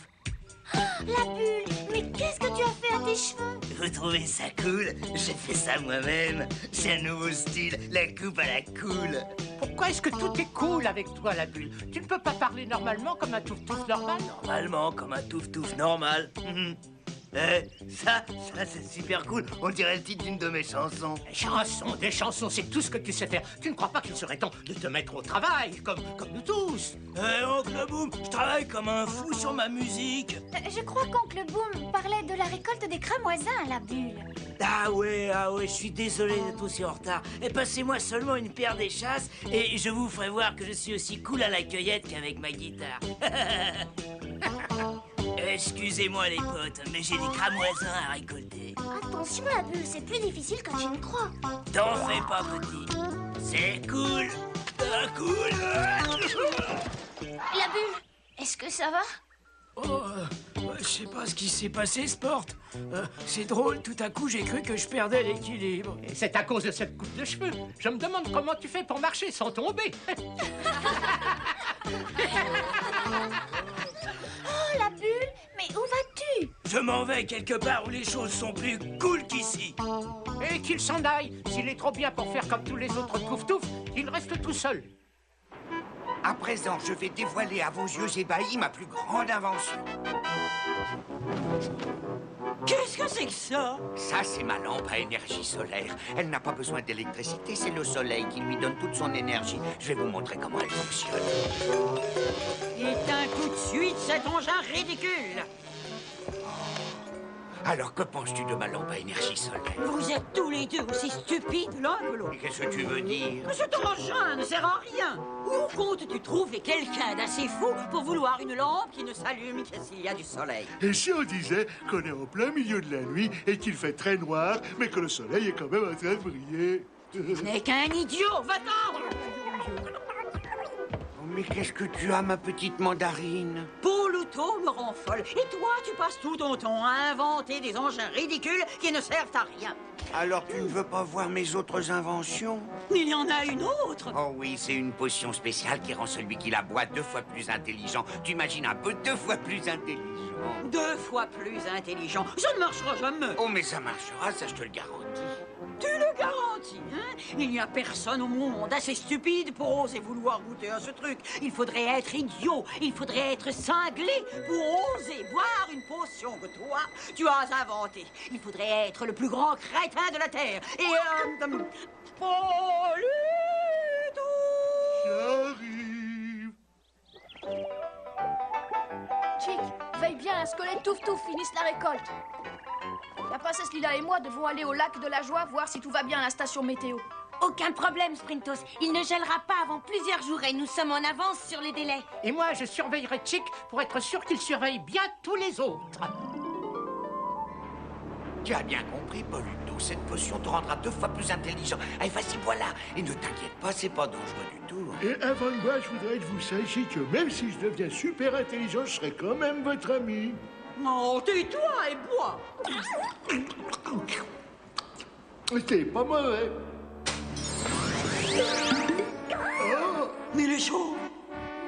La bulle, mais qu'est-ce que tu as fait à tes cheveux? Vous trouvez ça cool? J'ai fait ça moi-même. C'est un nouveau style, la coupe à la cool. Pourquoi est-ce que tout est cool avec toi, la bulle? Tu ne peux pas parler normalement comme un touf-touf normal? Normalement, comme un touf-touf normal. Ça c'est super cool. On dirait le titre d'une de mes chansons. Des chansons, c'est tout ce que tu sais faire. Tu ne crois pas qu'il serait temps de te mettre au travail, comme nous tous? Oncle Boom, je travaille comme un fou sur ma musique. Je crois qu'oncle Boom parlait de la récolte des cramoisins à la bulle. Ah ouais, je suis désolé d'être aussi en retard. Et passez-moi seulement une paire d'échasses et je vous ferai voir que je suis aussi cool à la cueillette qu'avec ma guitare. Excusez-moi les potes, mais j'ai des cramoisins à récolter. Attention, la bulle, c'est plus difficile que tu ne crois. T'en fais pas, petit. C'est cool. Cool. La bulle, est-ce que ça va? Oh, je sais pas ce qui s'est passé, Sport. C'est drôle, tout à coup, j'ai cru que je perdais l'équilibre. Et c'est à cause de cette coupe de cheveux. Je me demande comment tu fais pour marcher sans tomber. Oh, la bulle, mais où vas-tu? Je m'en vais quelque part où les choses sont plus cool qu'ici. Et qu'il s'en aille. S'il est trop bien pour faire comme tous les autres touf-touf, il reste tout seul. À présent, je vais dévoiler à vos yeux ébahis ma plus grande invention. Qu'est-ce que c'est que ça? Ça, c'est ma lampe à énergie solaire. Elle n'a pas besoin d'électricité, c'est le soleil qui lui donne toute son énergie. Je vais vous montrer comment elle fonctionne. Éteins tout de suite cet engin ridicule. Alors, que penses-tu de ma lampe à énergie solaire? Vous êtes tous les deux aussi stupides l'un que l'autre. Qu'est-ce que tu veux dire? Mais cet engin ne sert à rien. Où comptes-tu trouver quelqu'un d'assez fou pour vouloir une lampe qui ne s'allume que s'il y a du soleil? Et si on disait qu'on est en plein milieu de la nuit et qu'il fait très noir, mais que le soleil est quand même en train de briller? Tu n'es qu'un idiot, va-t'en! Mais qu'est-ce que tu as, ma petite mandarine? Poluto me rend folle. Et toi, tu passes tout ton temps à inventer des engins ridicules qui ne servent à rien. Alors tu ne veux pas voir mes autres inventions? Il y en a une autre. Oh oui, c'est une potion spéciale qui rend celui qui la boit 2 fois plus intelligent. Tu imagines un peu 2 fois plus intelligent. 2 fois plus intelligent. Ça ne marchera jamais. Oh, mais ça marchera, ça je te le garantis. Tu le garantis, hein? Il n'y a personne au monde assez stupide pour oser vouloir goûter à ce truc. Il faudrait être idiot, il faudrait être cinglé pour oser boire une potion que toi, tu as inventée. Il faudrait être le plus grand crétin de la Terre. Et, Poluto! J'arrive. Chick, veille bien à ce que les touf-touf finissent la récolte. La princesse Lila et moi devons aller au lac de la Joie voir si tout va bien à la station météo. Aucun problème, Sprintos. Il ne gèlera pas avant plusieurs jours et nous sommes en avance sur les délais. Et moi, je surveillerai Chick pour être sûr qu'il surveille bien tous les autres. Tu as bien compris, Poluto. Cette potion te rendra 2 fois plus intelligent. Allez, vas-y, voilà. Et ne t'inquiète pas, c'est pas dangereux du tout. Et avant de moi, je voudrais que vous sachiez que même si je deviens super intelligent, je serai quand même votre ami. Non, tais-toi et bois. C'est pas mauvais. Oh, Mais il est chaud.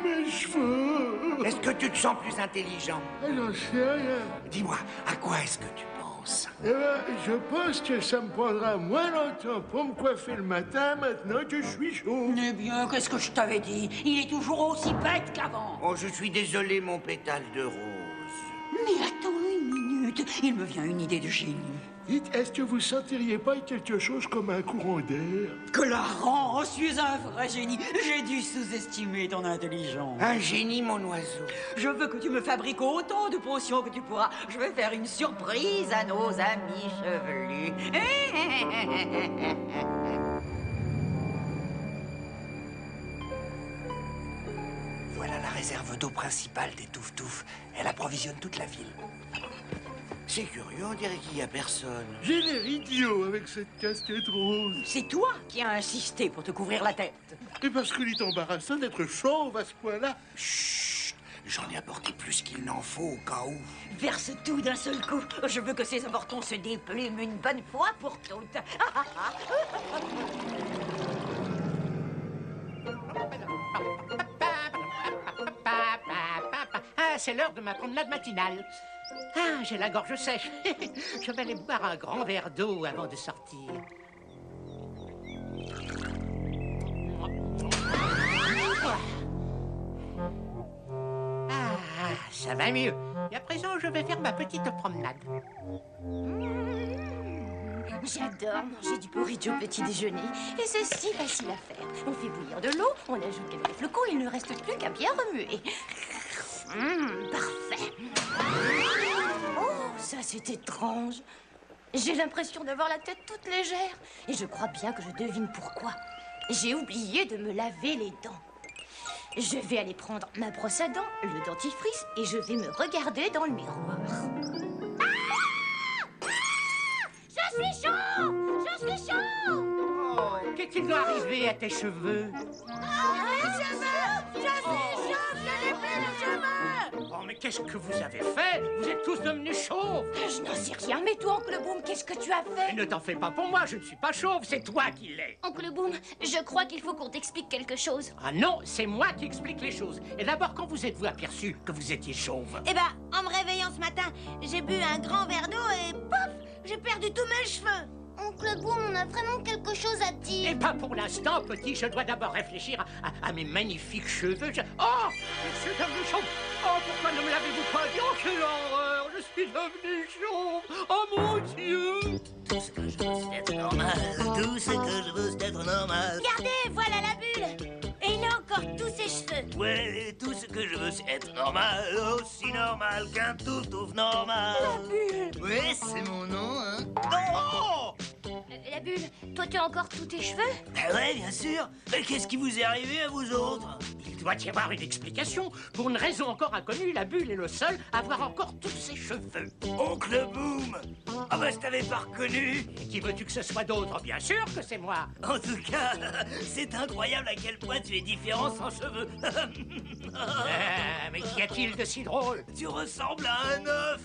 mes cheveux. Est-ce que tu te sens plus intelligent? J'en sais rien. Dis-moi, à quoi est-ce que tu penses? Eh ben, je pense que ça me prendra moins longtemps pour me coiffer le matin maintenant que je suis chaud. Eh bien, qu'est-ce que je t'avais dit? Il est toujours aussi bête qu'avant. Oh, je suis désolé, mon pétale de rose. Mais attends une minute, il me vient une idée de génie. Dites, est-ce que vous sentiriez pas quelque chose comme un courant d'air? Clarence, je suis un vrai génie. J'ai dû sous-estimer ton intelligence. Un génie, mon oiseau. Je veux que tu me fabriques autant de potions que tu pourras. Je vais faire une surprise à nos amis chevelus. Voilà la réserve d'eau principale des Touf-Touf. Elle approvisionne toute la ville. C'est curieux, on dirait qu'il y a personne. J'ai l'air idiot avec cette casquette rose. C'est toi qui as insisté pour te couvrir la tête. Et parce qu'il est embarrassant d'être chauve à ce point-là. Chut! J'en ai apporté plus qu'il n'en faut au cas où. Verse tout d'un seul coup. Je veux que ces avortons se déplument une bonne fois pour toutes. Ah, c'est l'heure de ma promenade matinale. Ah, j'ai la gorge sèche. Je vais aller boire un grand verre d'eau avant de sortir. Ah, ça va mieux. Et à présent, je vais faire ma petite promenade. J'adore manger du porridge au petit déjeuner. Et c'est si facile à faire. On fait bouillir de l'eau, on ajoute quelques flocons, il ne reste plus qu'à bien remuer. Parfait. Oh, ça c'est étrange. J'ai l'impression d'avoir la tête toute légère. Et je crois bien que je devine pourquoi. J'ai oublié de me laver les dents. Je vais aller prendre ma brosse à dents, le dentifrice, et je vais me regarder dans le miroir. Je suis chaud! Je suis chaud! Oh, qu'est-il doit arriver à tes cheveux? Mes cheveux! Je suis chaud! Je n'ai plus de cheveux! Oh, mais qu'est-ce que vous avez fait? Vous êtes tous devenus chauves! Je n'en sais rien, mais toi, Oncle Boom, qu'est-ce que tu as fait? Et ne t'en fais pas pour moi, je ne suis pas chauve, c'est toi qui l'es! Oncle Boom, je crois qu'il faut qu'on t'explique quelque chose. Ah non, c'est moi qui explique les choses. Et d'abord, quand vous êtes-vous aperçu que vous étiez chauve? Eh ben, en me réveillant ce matin, j'ai bu un grand verre d'eau et pof! J'ai perdu tous mes cheveux. Oncle Boom, on a vraiment quelque chose à te dire. Et pas pour l'instant, petit, je dois d'abord réfléchir à mes magnifiques cheveux. Oh, je suis devenu chauve. Oh, pourquoi ne me l'avez-vous pas dit? Oh, quelle horreur, je suis devenu chauve. Oh, mon Dieu. Tout ce que je veux, c'est être normal. Tout ce que je veux, c'est être normal. Regardez, voilà la bulle. Et il a encore tous ses cheveux. Ouais, tout ce que je veux, c'est être normal. Aussi normal qu'un Touf-Touf normal. La bulle. Ouais, c'est mon nom, hein. Non! La bulle, toi tu as encore tous tes cheveux? Ah ouais, bien sûr. Mais qu'est-ce qui vous est arrivé à vous autres? Il doit y avoir une explication. Pour une raison encore inconnue, la bulle est le seul à avoir encore tous ses cheveux. Oncle Boom. Ah bah je t'avais pas reconnu. Et qui veux-tu que ce soit d'autre? Bien sûr que c'est moi. En tout cas, c'est incroyable à quel point tu es différent sans cheveux. Mais qu'y a-t-il de si drôle? Tu ressembles à un œuf.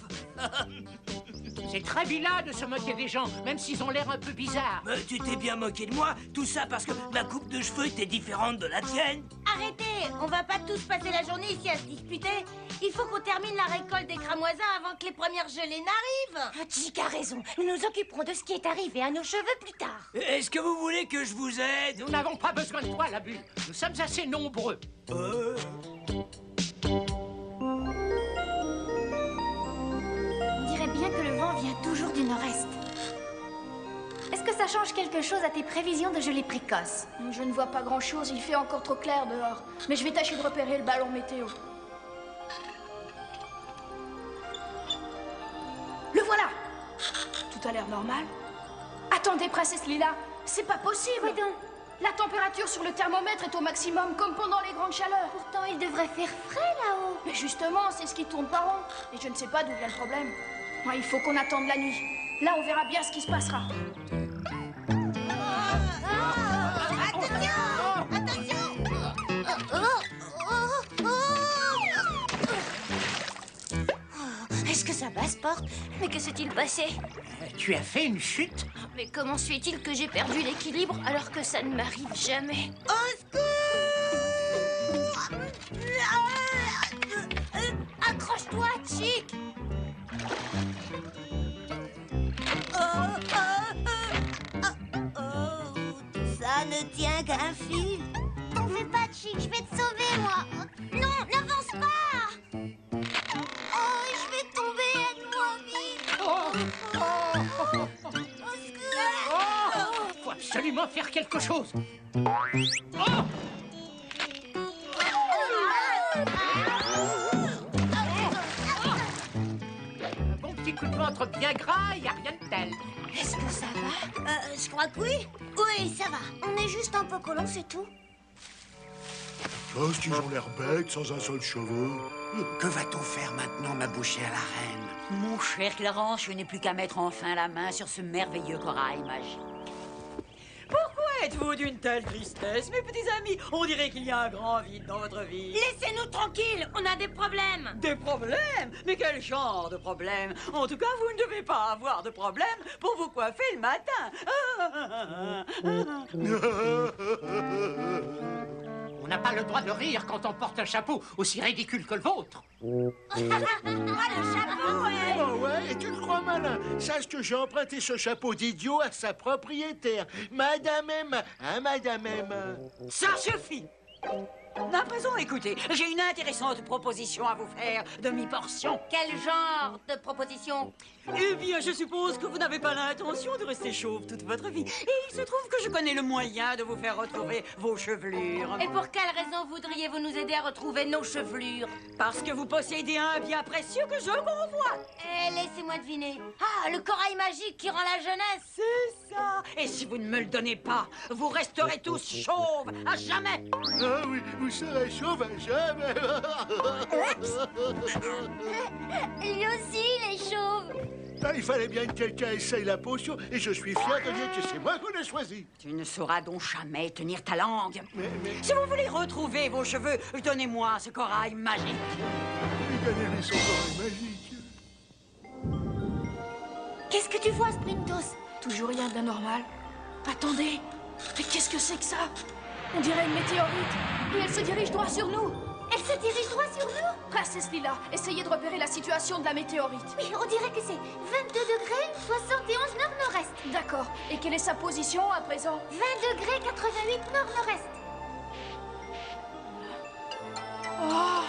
C'est très vilain de se moquer des gens, même s'ils ont l'air un peu bizarres. Mais tu t'es bien moqué de moi, tout ça parce que ma coupe de cheveux était différente de la tienne. Arrêtez, on va pas tous passer la journée ici à se disputer. Il faut qu'on termine la récolte des cramoisins avant que les premières gelées n'arrivent. Chick a raison, nous nous occuperons de ce qui est arrivé à nos cheveux plus tard. Est-ce que vous voulez que je vous aide? Nous n'avons pas besoin de toi, la bulle. Nous sommes assez nombreux. On dirait bien que le vent vient toujours du nord-est. Est-ce que ça change quelque chose à tes prévisions de gelée précoce? Je ne vois pas grand-chose, il fait encore trop clair dehors. Mais je vais tâcher de repérer le ballon météo. Le voilà! Tout a l'air normal. Attendez, princesse Lila, c'est pas possible! Oui donc. La température sur le thermomètre est au maximum, comme pendant les grandes chaleurs. Pourtant, il devrait faire frais là-haut. Mais justement, c'est ce qui tourne par rond. Et je ne sais pas d'où vient le problème. Ouais, il faut qu'on attende la nuit. Là, on verra bien ce qui se passera. Est-ce que ça va, Sport? Mais que s'est-il passé? Tu as fait une chute? Mais comment se fait-il que j'ai perdu l'équilibre alors que ça ne m'arrive jamais? Au secours! Accroche-toi, Chick! Ça ne tient qu'un fil. T'en fais pas, Chick, je vais te sauver, moi. Non, n'avance pas. Oh, je vais tomber, aide-moi, vite. Faut absolument faire quelque chose. Un bon petit coup de ventre bien gras, y a rien de tel. Est-ce que ça va? Je crois que oui. Oui, ça va. On est juste un peu collants, c'est tout. Chose qu'ils ont l'air bêtes sans un seul cheveu. Que va-t-on faire maintenant, ma bouchée à la reine? Mon cher Clarence, je n'ai plus qu'à mettre enfin la main sur ce merveilleux corail magique. Pourquoi êtes-vous d'une telle tristesse, mes petits amis? On dirait qu'il y a un grand vide dans votre vie. Laissez-nous tranquilles, on a des problèmes. Des problèmes? Mais quel genre de problème? En tout cas, vous ne devez pas avoir de problème pour vous coiffer le matin. On n'a pas le droit de rire quand on porte un chapeau aussi ridicule que le vôtre. Le chapeau, Oh ouais, et tu le crois malin? Sache que j'ai emprunté ce chapeau d'idiot à sa propriétaire, Madame Emma. Hein, Madame Emma? Ça suffit! À présent, écoutez, j'ai une intéressante proposition à vous faire, demi-portion. Quel genre de proposition? Eh bien, je suppose que vous n'avez pas l'intention de rester chauve toute votre vie. Et il se trouve que je connais le moyen de vous faire retrouver vos chevelures. Et pour quelle raison voudriez-vous nous aider à retrouver nos chevelures? Parce que vous possédez un bien précieux que je convoite. Laissez-moi deviner. Ah, le corail magique qui rend la jeunesse. C'est ça. Et si vous ne me le donnez pas, vous resterez tous chauves à jamais. Ah oui, vous serez chauve à jamais. Lui aussi, il est chauve. Ah, il fallait bien que quelqu'un essaye la potion, et je suis fier de dire que c'est moi qu'on a choisi. Tu ne sauras donc jamais tenir ta langue. Mais... Si vous voulez retrouver vos cheveux, donnez-moi ce corail magique. Donnez-lui son corail magique. Qu'est-ce que tu vois, Sprintos? Toujours rien d'anormal. Attendez, mais qu'est-ce que c'est que ça? On dirait une météorite. Et elle se dirige droit sur nous. Elle se dirige droit sur nous. Princesse Lila, essayez de repérer la situation de la météorite. Oui, on dirait que c'est 22 degrés, 71 nord-nord-est. D'accord. Et quelle est sa position à présent? 20 degrés, 88 nord-nord-est. Oh!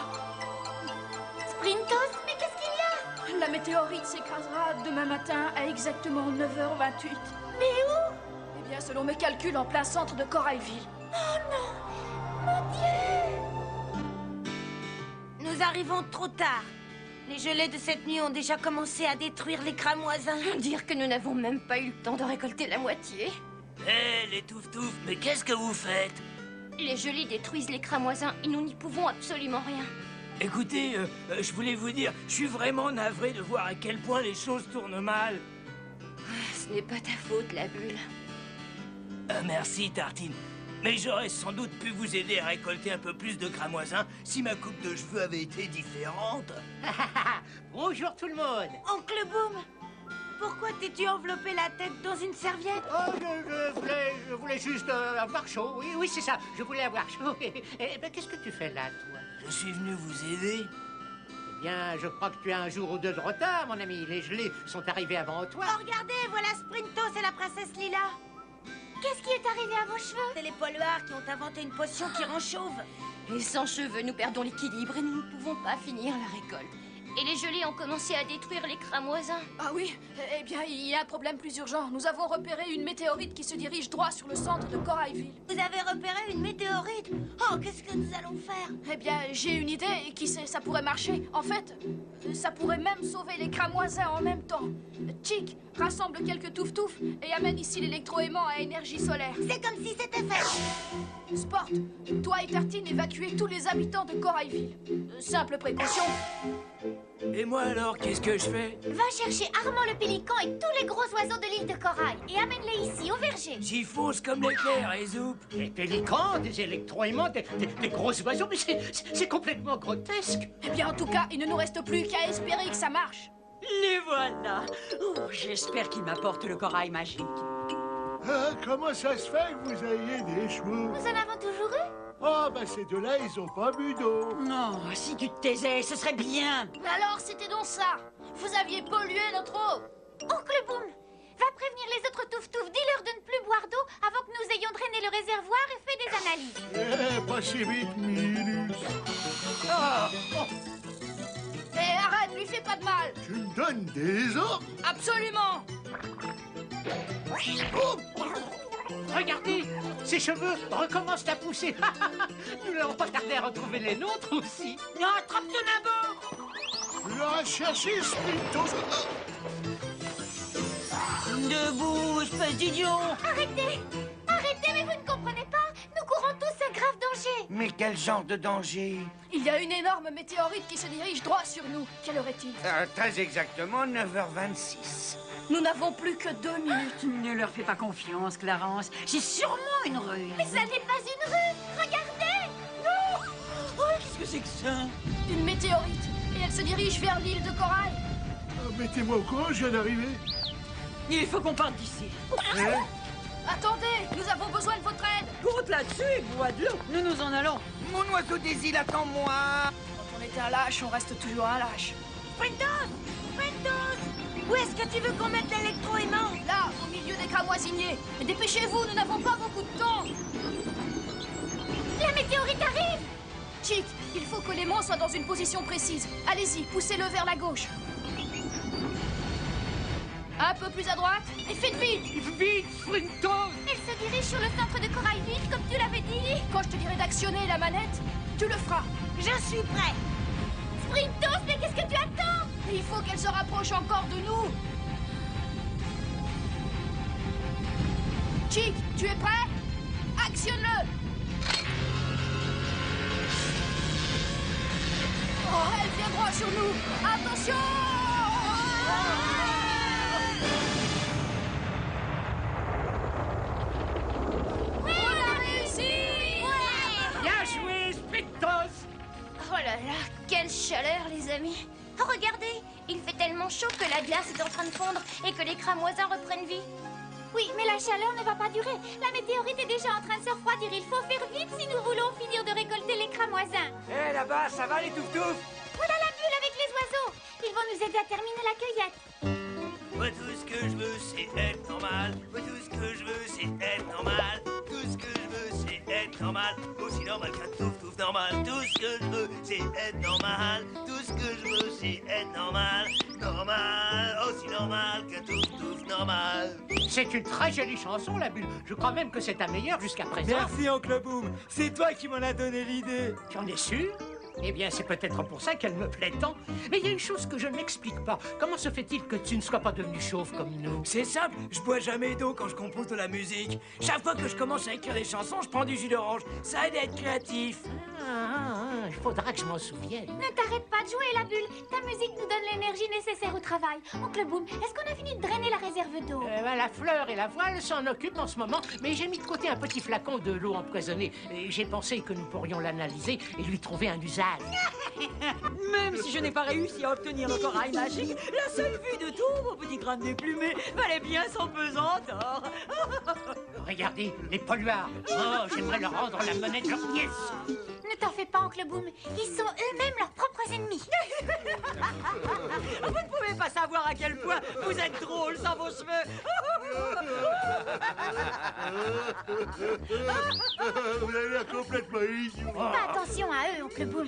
Sprintos, mais qu'est-ce qu'il y a? La météorite s'écrasera demain matin à exactement 9h28. Mais où? Eh bien, selon mes calculs, en plein centre de Corailville. Oh non! Mon Dieu! Nous arrivons trop tard. Les gelées de cette nuit ont déjà commencé à détruire les cramoisins. Dire que nous n'avons même pas eu le temps de récolter la moitié. Hé, les touf-touf, mais qu'est-ce que vous faites? Les gelées détruisent les cramoisins et nous n'y pouvons absolument rien. Écoutez, je voulais vous dire, je suis vraiment navré de voir à quel point les choses tournent mal. Ce n'est pas ta faute, la bulle. Merci, Tartine. Mais j'aurais sans doute pu vous aider à récolter un peu plus de cramoisins si ma coupe de cheveux avait été différente. Bonjour tout le monde. Oncle Boom, pourquoi t'es-tu enveloppé la tête dans une serviette? Oh, je voulais juste avoir chaud. Oui, c'est ça. Je voulais avoir chaud. Ben, qu'est-ce que tu fais là, toi? Je suis venu vous aider. Eh bien, je crois que tu as un jour ou deux de retard, mon ami. Les gelées sont arrivées avant toi. Oh, regardez, voilà Sprintos et la princesse Lila. Qu'est-ce qui est arrivé à vos cheveux? C'est les polluards qui ont inventé une potion qui rend chauve. Et sans cheveux, nous perdons l'équilibre et nous ne pouvons pas finir la récolte. Et les gelées ont commencé à détruire les cramoisins. Ah oui? Eh bien, il y a un problème plus urgent. Nous avons repéré une météorite qui se dirige droit sur le centre de Corailville. Vous avez repéré une météorite? Oh, qu'est-ce que nous allons faire? Eh bien, j'ai une idée et qui sait, ça pourrait marcher. En fait, ça pourrait même sauver les cramoisins en même temps. Chick, rassemble quelques touf-touf et amène ici l'électroaimant à énergie solaire. C'est comme si c'était fait. Sport, toi et Tartine évacuez tous les habitants de Corailville. Simple précaution. Et moi alors, qu'est-ce que je fais? Va chercher Armand le pélican et tous les gros oiseaux de l'île de Corail et amène-les ici, au verger. J'y fonce comme l'éclair, et zoup. Des pélicans, des électroaimants, des gros oiseaux, mais c'est complètement grotesque. Eh bien, en tout cas, il ne nous reste plus qu'à espérer que ça marche. Les voilà. Oh, j'espère qu'ils m'apportent le corail magique. Ah, comment ça se fait que vous ayez des chevaux? Nous en avons toujours eu. Oh, ben ces deux-là, ils ont pas bu d'eau. Non, si tu te taisais, ce serait bien. Mais alors, c'était donc ça. Vous aviez pollué notre eau. Oncle Boom, va prévenir les autres touf-touf. Dis-leur de ne plus boire d'eau avant que nous ayons drainé le réservoir et fait des analyses. Eh, pas si vite, Minus. Et arrête, lui fais pas de mal. Tu me donnes des ordres? Absolument. Regardez, ses cheveux recommencent à pousser. Nous n'allons pas tarder à retrouver les nôtres aussi. Non, attrape-toi d'abord. Tu l'auras cherché, Sprintos. Debout, espèce d'idiot. Arrêtez. Arrêtez, mais vous ne comprenez pas. Nous courons tous un grave danger. Mais quel genre de danger? Il y a une énorme météorite qui se dirige droit sur nous. Quelle heure est-il? Très exactement, 9h26. Nous n'avons plus que 2 minutes. Ne leur fais pas confiance, Clarence. C'est sûrement une ruse. Mais ça n'est pas une rue. Regardez. Non. Oh, qu'est-ce que c'est que ça? Une météorite. Et elle se dirige vers l'île de Corail. Mettez-moi au courant, je viens d'arriver. Il faut qu'on parte d'ici. Hein? Attendez, nous avons besoin de votre aide. Compte là-dessus et bois de l'eau. Nous nous en allons. Mon oiseau des îles, attends-moi. Quand on est un lâche, on reste toujours un lâche. Sprintos! Sprintos! Où est-ce que tu veux qu'on mette l'électroaimant? Là, au milieu des cramoisiniers. Mais dépêchez-vous, nous n'avons pas beaucoup de temps. La météorite arrive. Chick, il faut que l'aimant soit dans une position précise. Allez-y, poussez-le vers la gauche. Un peu plus à droite. Et faites vite. Vite, Sprintos. Elle se dirige sur le centre de Corailville, comme tu l'avais dit. Quand je te dirai d'actionner la manette, tu le feras. Je suis prêt. Sprintos, mais qu'est-ce que tu attends? Il faut qu'elle se rapproche encore de nous. Chick, tu es prêt? Actionne-le. Oh, elle vient droit sur nous. Attention! On a réussi! Bien joué, Sprintos. Oh là là, quelle chaleur, les amis. Oh, regardez, il fait tellement chaud que la glace est en train de fondre et que les cramoisins reprennent vie. Oui, mais la chaleur ne va pas durer. La météorite est déjà en train de se refroidir. Il faut faire vite si nous voulons finir de récolter les cramoisins. Eh, là-bas, ça va les touf-touf? Voilà la bulle avec les oiseaux. Ils vont nous aider à terminer la cueillette. Moi tout ce que je veux c'est être normal. Moi tout ce que je veux c'est être normal. Tout ce que je veux c'est être normal. Aussi normal qu'un touf-touf normal. Tout ce que je veux c'est être normal. Tout ce que je veux c'est être normal. Normal, aussi normal qu'un touf-touf normal. C'est une très jolie chanson, la bulle. Je crois même que c'est ta meilleure jusqu'à présent. Merci, Oncle Boom. C'est toi qui m'en as donné l'idée. J'en es sûr? Eh bien, c'est peut-être pour ça qu'elle me plaît tant. Mais il y a une chose que je ne m'explique pas. Comment se fait-il que tu ne sois pas devenu chauve comme nous? C'est simple, je bois jamais d'eau quand je compose de la musique. Chaque fois que je commence à écrire des chansons, je prends du jus d'orange. Ça aide à être créatif. Il faudra que je m'en souvienne. Ne t'arrête pas de jouer, la bulle. Ta musique nous donne l'énergie nécessaire au travail. Oncle Boom, est-ce qu'on a fini de drainer la réserve d'eau? La fleur et la voile s'en occupent en ce moment, mais j'ai mis de côté un petit flacon de l'eau empoisonnée. Et j'ai pensé que nous pourrions l'analyser et lui trouver un usage. Même si je n'ai pas réussi à obtenir le corail magique, la seule vue de tout mon petit crâne déplumé valait bien son pesant or. Regardez, les polluards. Oh, j'aimerais leur rendre la monnaie de leur pièce. Ne t'en fais pas, Oncle Boom. Ils sont eux-mêmes leurs propres ennemis. Vous ne pouvez pas savoir à quel point vous êtes drôle sans vos cheveux. Vous avez l'air complètement idiot. Fais attention à eux, Oncle Boom.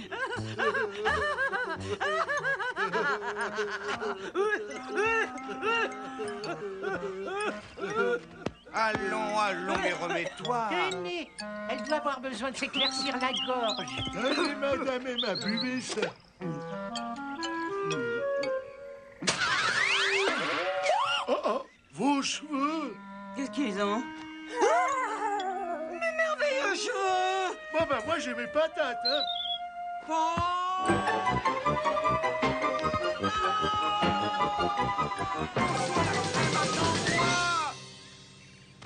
Allons, allons, mais remets-toi. Tenez, elle doit avoir besoin de s'éclaircir la gorge. Allez, madame Emma, buvez ça. Oh, oh, vos cheveux. Qu'est-ce qu'ils ont? Mes merveilleux cheveux. Bon, ben, moi, j'ai mes patates, hein.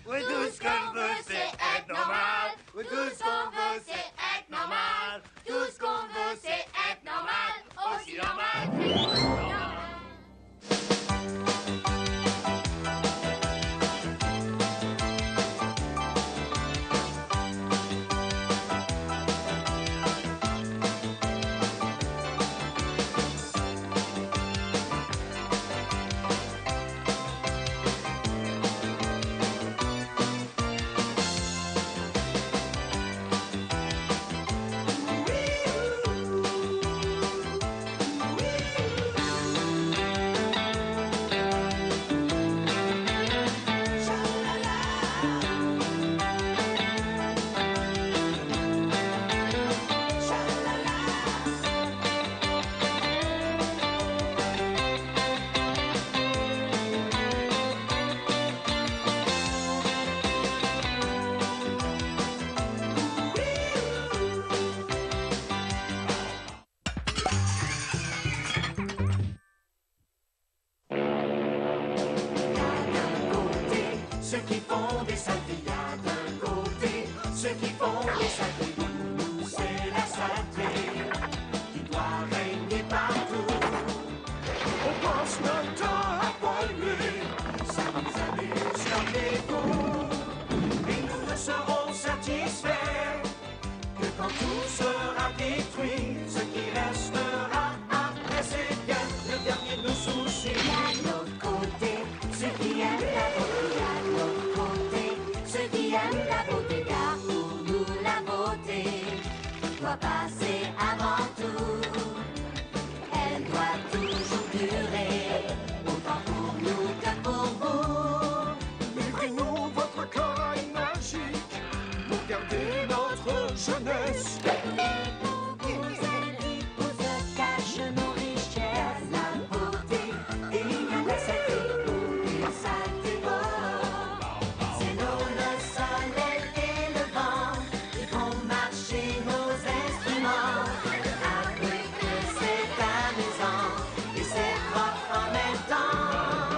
Oui, tout ce que je veux c'est être normal. Oui, tout ce qu'on veut c'est être normal. Tout ce qu'on veut c'est être normal. Aussi normal que jeunesse. Où se cachent nos richesses, la beauté, et il y a la saleté, et saleté. C'est nous le soleil et le vent qui font marcher nos instruments. Avec eux c'est amusant et c'est propre en même temps.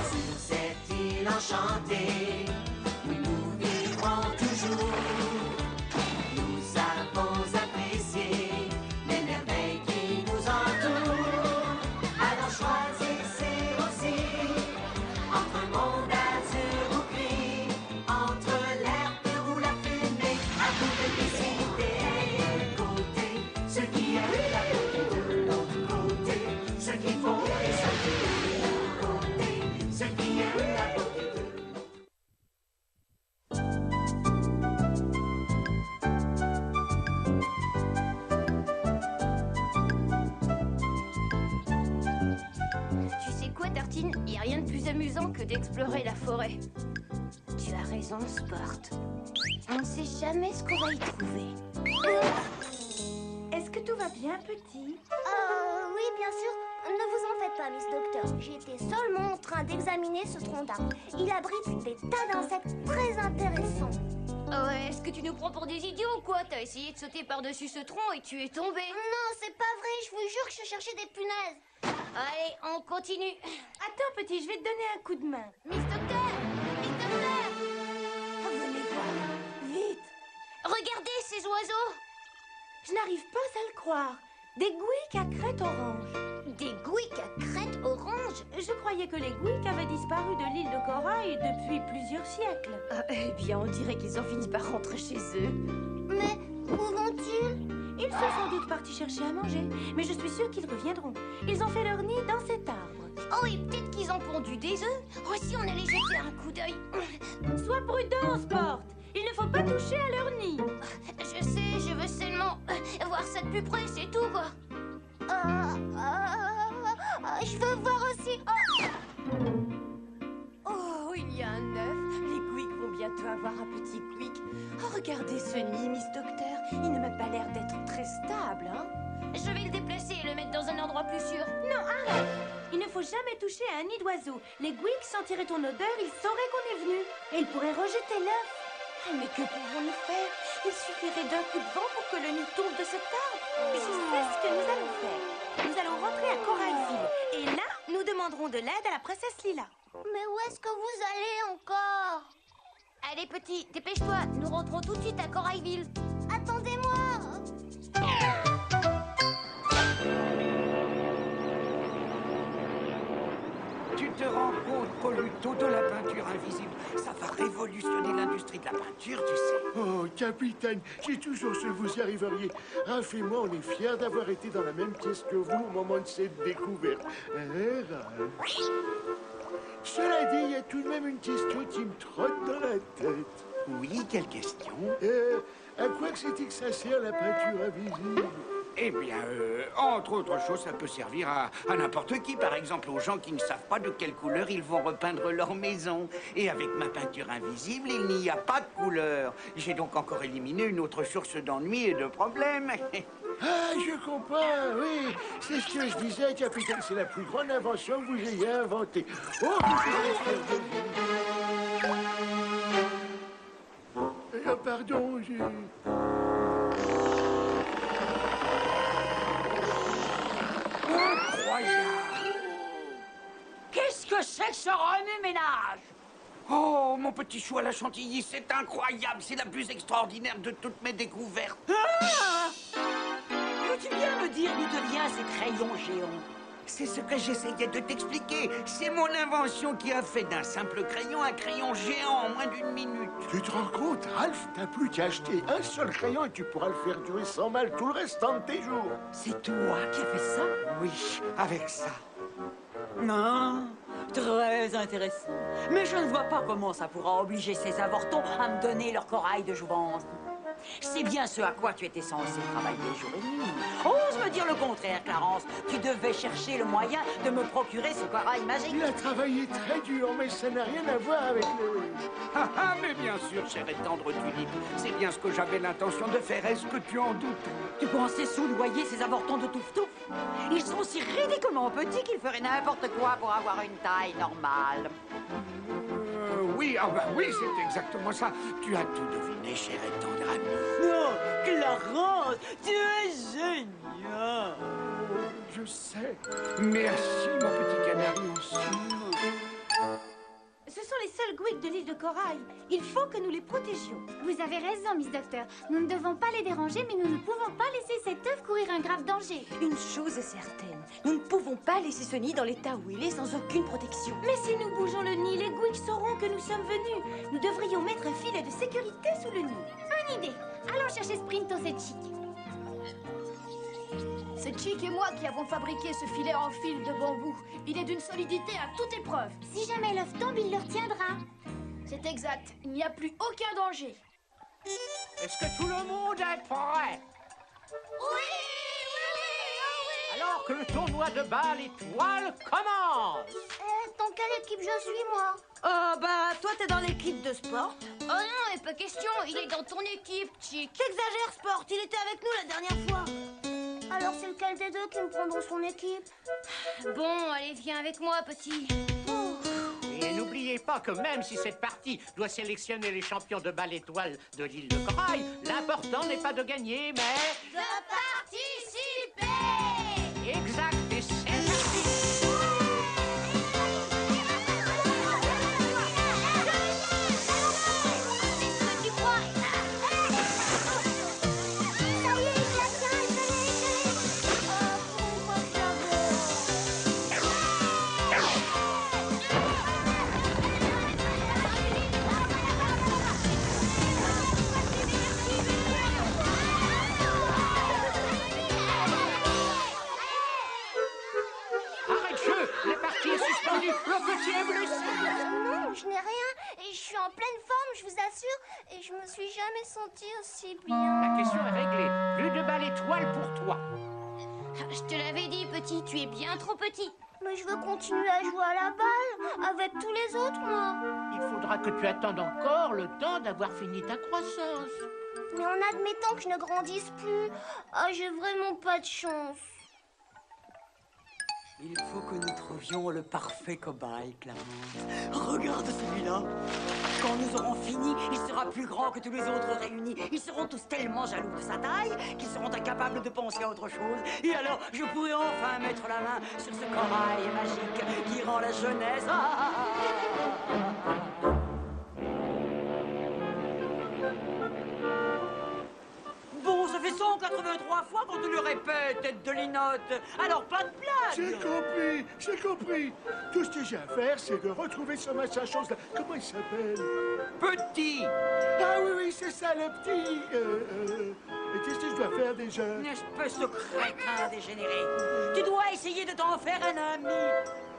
Sur cette île enchantée, où nous vivrons toujours. Nous avons apprécié les merveilles qui nous entourent. Alors choisissez aussi entre un monde azur ou gris, entre l'air pur ou la fumée. À vous de décider d'un côté, ceux qui aiment la beauté de l'autre côté, ceux qui font et ceux qui aiment d'un côté, ceux qui aiment la beauté de l'autre. Tu sais quoi, Tartine? Y a rien de plus amusant que d'explorer la forêt. Tu as raison, Sport. On ne sait jamais ce qu'on va y trouver. Est-ce que tout va bien, petit? Oui, bien sûr. Ne vous en faites pas, Miss Docteur. J'étais seulement en train d'examiner ce tronc d'arbre. Il abrite des tas d'insectes très intéressants. Ouais, est-ce que tu nous prends pour des idiots ou quoi? T'as essayé de sauter par-dessus ce tronc et tu es tombé. Non, c'est pas vrai. Je vous jure que je cherchais des punaises. Allez, on continue. Attends, petit, je vais te donner un coup de main. Miss Docteur! Miss Docteur! Venez voir, vite. Regardez ces oiseaux! Je n'arrive pas à le croire. Des gouics à crête orange. Des gouics à crête orange? Je croyais que les gouics avaient disparu de l'île de Corail depuis plusieurs siècles. Eh bien, on dirait qu'ils ont fini par rentrer chez eux. Mais où vont-ils? Ils sont sans doute partis chercher à manger, mais je suis sûre qu'ils reviendront. Ils ont fait leur nid dans cet arbre. Oh, et peut-être qu'ils ont pondu des œufs. Oh, si on allait jeter un coup d'œil. Sois prudent, Sport. Il ne faut pas toucher à leur nid. Je sais, je veux seulement voir ça de plus près, c'est tout, quoi. Je veux voir aussi. Oh, il y a un œuf. Les gouics vont bientôt avoir un petit gouic. Oh, regardez ce nid, Miss Docteur. Il ne m'a pas l'air d'être très stable, hein. Je vais le déplacer et le mettre dans un endroit plus sûr. Non, arrête. Il ne faut jamais toucher à un nid d'oiseau. Les gouics sentiraient ton odeur, ils sauraient qu'on est venu. Et ils pourraient rejeter l'œuf. Ah, mais que pouvons-nous faire? Il suffirait d'un coup de vent pour que le nid tombe de cet arbre. Je sais ce que nous allons faire. Nous allons rentrer à Corailville. Et là, nous demanderons de l'aide à la princesse Lila. Mais où est-ce que vous allez encore? Allez, petit, dépêche-toi. Nous rentrons tout de suite à Corailville. Attendez-moi. Tu te rends compte, Poluto, de la peinture invisible? Ça va révolutionner l'industrie de la peinture, tu sais. Oh, capitaine, j'ai toujours su que vous y arriveriez. Raph et moi, on est fiers d'avoir été dans la même pièce que vous au moment de cette découverte. Hein, Raph? Cela dit, il y a tout de même une question qui me trotte dans la tête. Oui, quelle question? À quoi que c'était que ça sert, la peinture invisible? Eh bien, entre autres choses, ça peut servir à n'importe qui. Par exemple, aux gens qui ne savent pas de quelle couleur ils vont repeindre leur maison. Et avec ma peinture invisible, il n'y a pas de couleur. J'ai donc encore éliminé une autre source d'ennui et de problèmes. Ah, je comprends, oui. C'est ce que je disais, capitaine. C'est la plus grande invention que vous ayez inventée. Oh, pardon, j'ai... Incroyable! Qu'est-ce que c'est que ce remue-ménage? Oh, mon petit chou à la chantilly, c'est incroyable. C'est la plus extraordinaire de toutes mes découvertes. Ah! Peux-tu bien me dire d'où te vient ces crayons géants? C'est ce que j'essayais de t'expliquer. C'est mon invention qui a fait d'un simple crayon un crayon géant en moins d'une minute. Tu te rends compte, Ralph? T'as plus qu'à acheter un seul crayon et tu pourras le faire durer sans mal tout le restant de tes jours. C'est toi qui as fait ça? Oui, avec ça. Non, très intéressant. Mais je ne vois pas comment ça pourra obliger ces avortons à me donner leur corail de jouvence. C'est bien ce à quoi tu étais censé travailler jour et nuit. Ose me dire le contraire, Clarence. Tu devais chercher le moyen de me procurer ce corail magique. Il a travaillé très dur, mais ça n'a rien à voir avec le... Ah, mais bien sûr, chère et tendre tulipe, c'est bien ce que j'avais l'intention de faire. Est-ce que tu en doutes? Tu pensais soudoyer ces avortons de touf-touf? Ils sont si ridiculement petits qu'ils feraient n'importe quoi pour avoir une taille normale. Oui, ah bah oui, c'est exactement ça. Tu as tout deviné, chère et tendre amie. Non, Clarence, tu es génial. Je sais. Merci, mon petit canari en cime. Ce sont les seuls Gwick de l'île de Corail. Il faut que nous les protégions. Vous avez raison, Miss Docteur. Nous ne devons pas les déranger, mais nous ne pouvons pas laisser cet œuf courir un grave danger. Une chose est certaine, nous ne pouvons pas laisser ce nid dans l'état où il est sans aucune protection. Mais si nous bougeons le nid, les Gwick sauront que nous sommes venus. Nous devrions mettre un filet de sécurité sous le nid. Bonne idée. Allons chercher Sprintos et Chick. C'est Chick et moi qui avons fabriqué ce filet en fil de bambou. Il est d'une solidité à toute épreuve. Si jamais l'œuf tombe, il le retiendra. C'est exact. Il n'y a plus aucun danger. Est-ce que tout le monde est prêt? Oui. Alors que le tournoi de balle étoile commence. Dans quelle équipe je suis, moi? Oh, bah, toi, t'es dans l'équipe de sport. Oh non, et pas question. Il est dans ton équipe, Chick. T'exagères, Sport. Il était avec nous la dernière fois. Alors c'est lequel des deux qui me prend dans son équipe? Bon, allez, viens avec moi, petit. Et n'oubliez pas que même si cette partie doit sélectionner les champions de balle étoile de l'île de Corail, l'important n'est pas de gagner, mais... de participer. Exact, et c'est parti. C'est ce que tu crois. Ça y est, je la tiens, je l'ai. Oh, moi je Arrête jeu, la partie est suspendue, le petit est blessé. Non, je n'ai rien. Et je suis en pleine forme, je vous assure. Et je me suis jamais sentie aussi bien. La question est réglée. Plus de balle étoile pour toi. Je te l'avais dit, petit, tu es bien trop petit. Mais je veux continuer à jouer à la balle avec tous les autres, moi. Il faudra que tu attendes encore le temps d'avoir fini ta croissance. Mais en admettant que je ne grandisse plus, j'ai vraiment pas de chance. Il faut que nous trouvions le parfait cobaye, Clarence. Regarde celui-là. Quand nous aurons fini, il sera plus grand que tous les autres réunis. Ils seront tous tellement jaloux de sa taille qu'ils seront incapables de penser à autre chose. Et alors, je pourrai enfin mettre la main sur ce corail magique qui rend la jeunesse. Bon, ça fait 183 fois qu'on te le répète, tête de linotte. Alors, pas de blague. J'ai compris. Tout ce que j'ai à faire, c'est de retrouver ce machin chose là. Comment il s'appelle? Petit. Ah oui, c'est ça, le petit. Et qu'est-ce que je dois faire déjà? Une espèce de crétin dégénéré. Tu dois essayer de t'en faire un ami.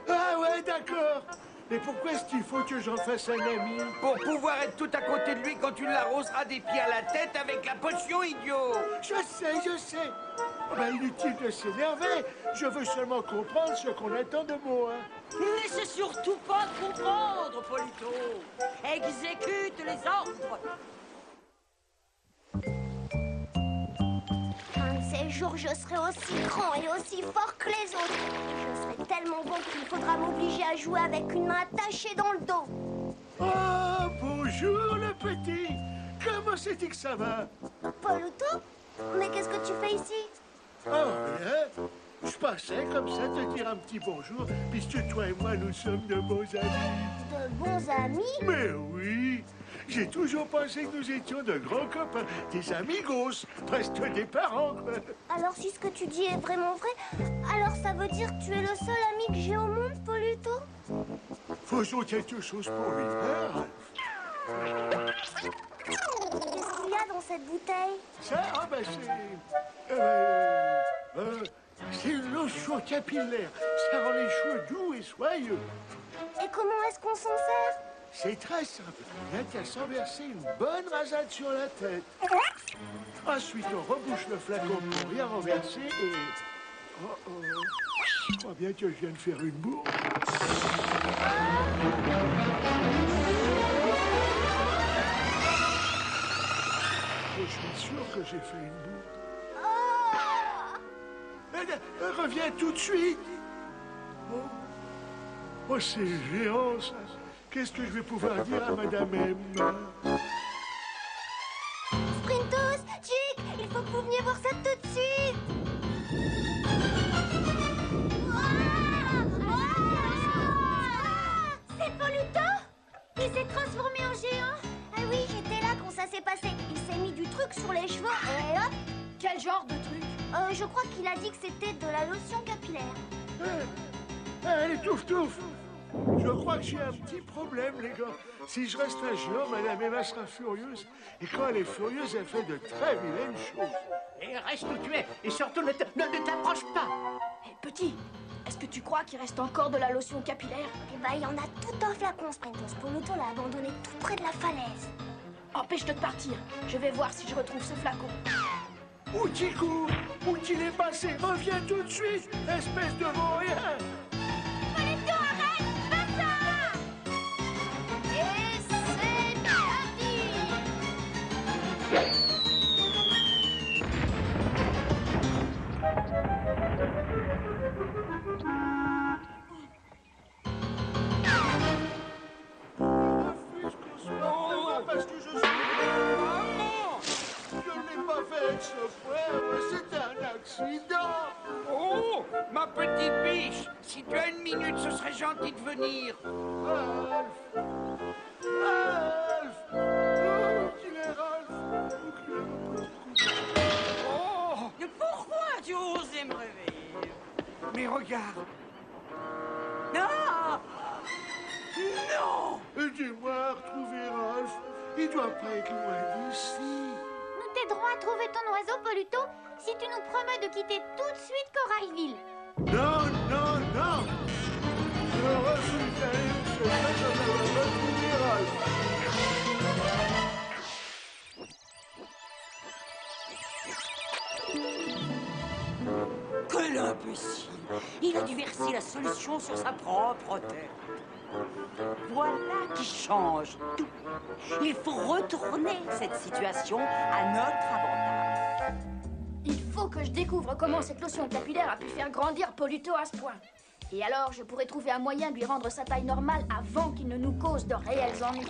Ah ouais, d'accord. Mais pourquoi est-ce qu'il faut que j'en fasse un ami? Pour pouvoir être tout à côté de lui quand tu l'arroseras des pieds à la tête avec la potion idiot. Je sais. Oh, ben, inutile de s'énerver. Je veux seulement comprendre ce qu'on attend de moi. Laissez surtout pas comprendre, Polito. Exécute les ordres. Un de ces jours, je serai aussi grand et aussi fort que les autres. Et je serai tellement bon qu'il faudra m'obliger à jouer avec une main attachée dans le dos. Oh, bonjour le petit. Comment c'est que ça va? Poluto? Mais qu'est-ce que tu fais ici? Oh, rien. Je passais comme ça te dire un petit bonjour, puisque toi et moi, nous sommes de bons amis. De bons amis? Mais oui, j'ai toujours pensé que nous étions de grands copains, des amigos, presque des parents, quoi. Alors si ce que tu dis est vraiment vrai, alors ça veut dire que tu es le seul ami que j'ai au monde, Poluto? Faisons quelque chose pour vivre. Qu'est-ce qu'il y a dans cette bouteille? Ça, c'est une lotion capillaire. Ça rend les cheveux doux et soyeux. Et comment est-ce qu'on s'en sert? C'est très simple. Il n'y a qu'à s'enverser une bonne rasade sur la tête. Ensuite, on rebouche le flacon pour rien renverser et... Oh oh. Je crois bien que je viens de faire une bourre. Je suis sûr que j'ai fait une bourre. Reviens tout de suite. Oh, c'est géant, ça. Qu'est-ce que je vais pouvoir dire à Madame M? Sprintos, Chick, il faut que vous veniez voir ça tout de suite. C'est Poluto? Il s'est transformé en géant? Ah oui, j'étais là quand ça s'est passé. Il s'est mis du truc sur les cheveux et hop. Quel genre de truc? Je crois qu'il a dit que c'était de la lotion capillaire. Allez, touffe, touffe. Je crois que j'ai un petit problème, les gars. Si je reste un géant, Madame Emma sera furieuse. Et quand elle est furieuse, elle fait de très vilaines choses. Et reste où tu es. Et surtout, ne t'approche pas. Hé, petit, est-ce que tu crois qu'il reste encore de la lotion capillaire? Eh ben, il y en a tout un flacon, Sprintos. Poluto l'a abandonné tout près de la falaise. Empêche-le de partir. Je vais voir si je retrouve ce flacon. Où tu cours? Où qu'il est passé? Reviens tout de suite, espèce de vaurien! Poluto, arrête! Pas ça! Et c'est parti! Parce que je suis... Je ne l'ai pas fait exprès, c'était un accident. Oh, ma petite biche, si tu as une minute, ce serait gentil de venir. Ralph! Ralph! Oh, qu'il est Ralph! Oh, mais pourquoi tu osais me réveiller? Mais regarde. Non! Non! Aidez-moi à retrouver Ralph. Il doit pas être loin d'ici. Nous t'aiderons à trouver ton oiseau, Poluto, si tu nous promets de quitter tout de suite Corailville. Non, non, non! Je refuse d'aller où ce serait sans avoir retrouvé Ralph. Quel imbécile! Il a dû verser la solution sur sa propre tête. Voilà qui change tout. Il faut retourner cette situation à notre avantage. Il faut que je découvre comment cette lotion capillaire a pu faire grandir Poluto à ce point. Et alors, je pourrais trouver un moyen de lui rendre sa taille normale avant qu'il ne nous cause de réels ennuis.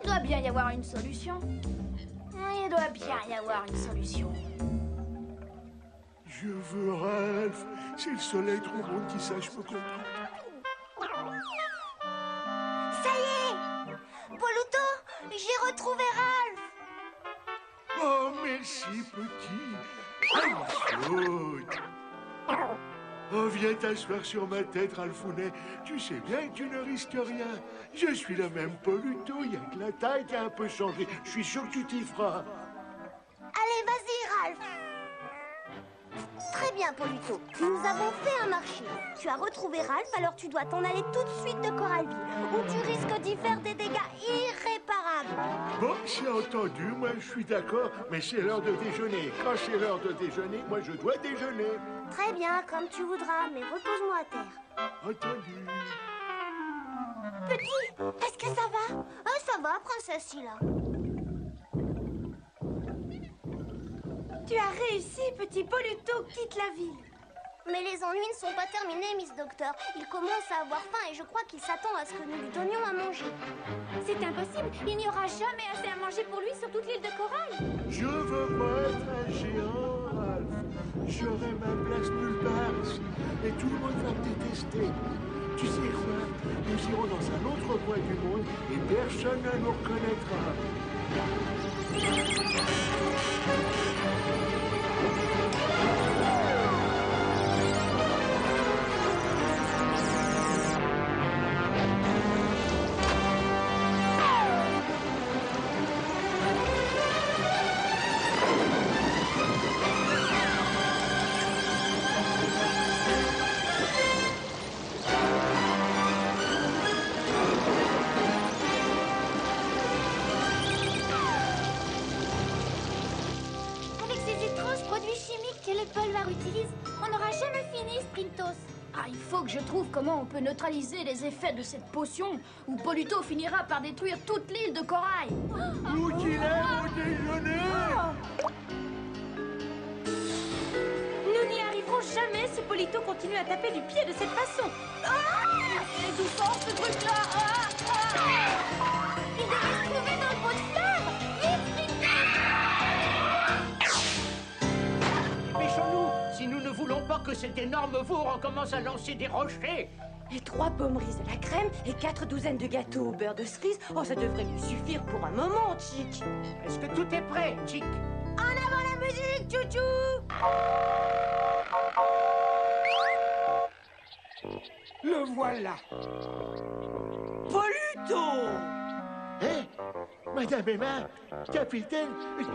Il doit bien y avoir une solution. Il doit bien y avoir une solution. Je veux Ralph. C'est le seul être au monde qui sache me comprendre. Ça y est! Poluto, j'ai retrouvé Ralph! Oh, merci, petit. Saute. Oh, viens t'asseoir sur ma tête, Ralphounet. Tu sais bien que tu ne risques rien. Je suis le même Poluto, il n'y a que la taille qui a un peu changé. Je suis sûr que tu t'y feras. Allez, vas-y, Ralph! Très bien, Poluto. Nous avons fait un marché. Tu as retrouvé Ralph, alors tu dois t'en aller tout de suite de Corailville, où tu risques d'y faire des dégâts irréparables. Bon, c'est entendu, moi je suis d'accord, mais c'est l'heure de déjeuner. Quand c'est l'heure de déjeuner, moi je dois déjeuner. Très bien, comme tu voudras, mais repose-moi à terre. Entendu. Petit, est-ce que ça va? Ah, ça va, princesse Scylla. Tu as réussi, petit Poluto quitte la ville. Mais les ennuis ne sont pas terminés, Miss Docteur. Il commence à avoir faim et je crois qu'il s'attend à ce que nous lui donnions à manger. C'est impossible. Il n'y aura jamais assez à manger pour lui sur toute l'île de Corail. Je veux pas être un géant, Ralph. J'aurai ma place nulle part ici. Et tout le monde va me détester. Tu sais quoi? Nous irons dans un autre coin du monde et personne ne nous reconnaîtra. Ah, il faut que je trouve comment on peut neutraliser les effets de cette potion, ou Poluto finira par détruire toute l'île de corail. Où qu'il est mon déjeuner? Nous n'y arriverons jamais si Polito continue à taper du pied de cette façon. Et d'où sort ce truc-là? Il devait se trouver dans le pot de fleurs. Dépêchons-nous, si nous ne voulons pas que cet énorme veau recommence à lancer des rochers. Et 3 pommeries à la crème et 4 douzaines de gâteaux au beurre de cerise. Oh, ça devrait lui suffire pour un moment, Chic. Est-ce que tout est prêt, Chic? En avant la musique, chouchou! Le voilà. Poluto! Hé, Madame Emma, capitaine,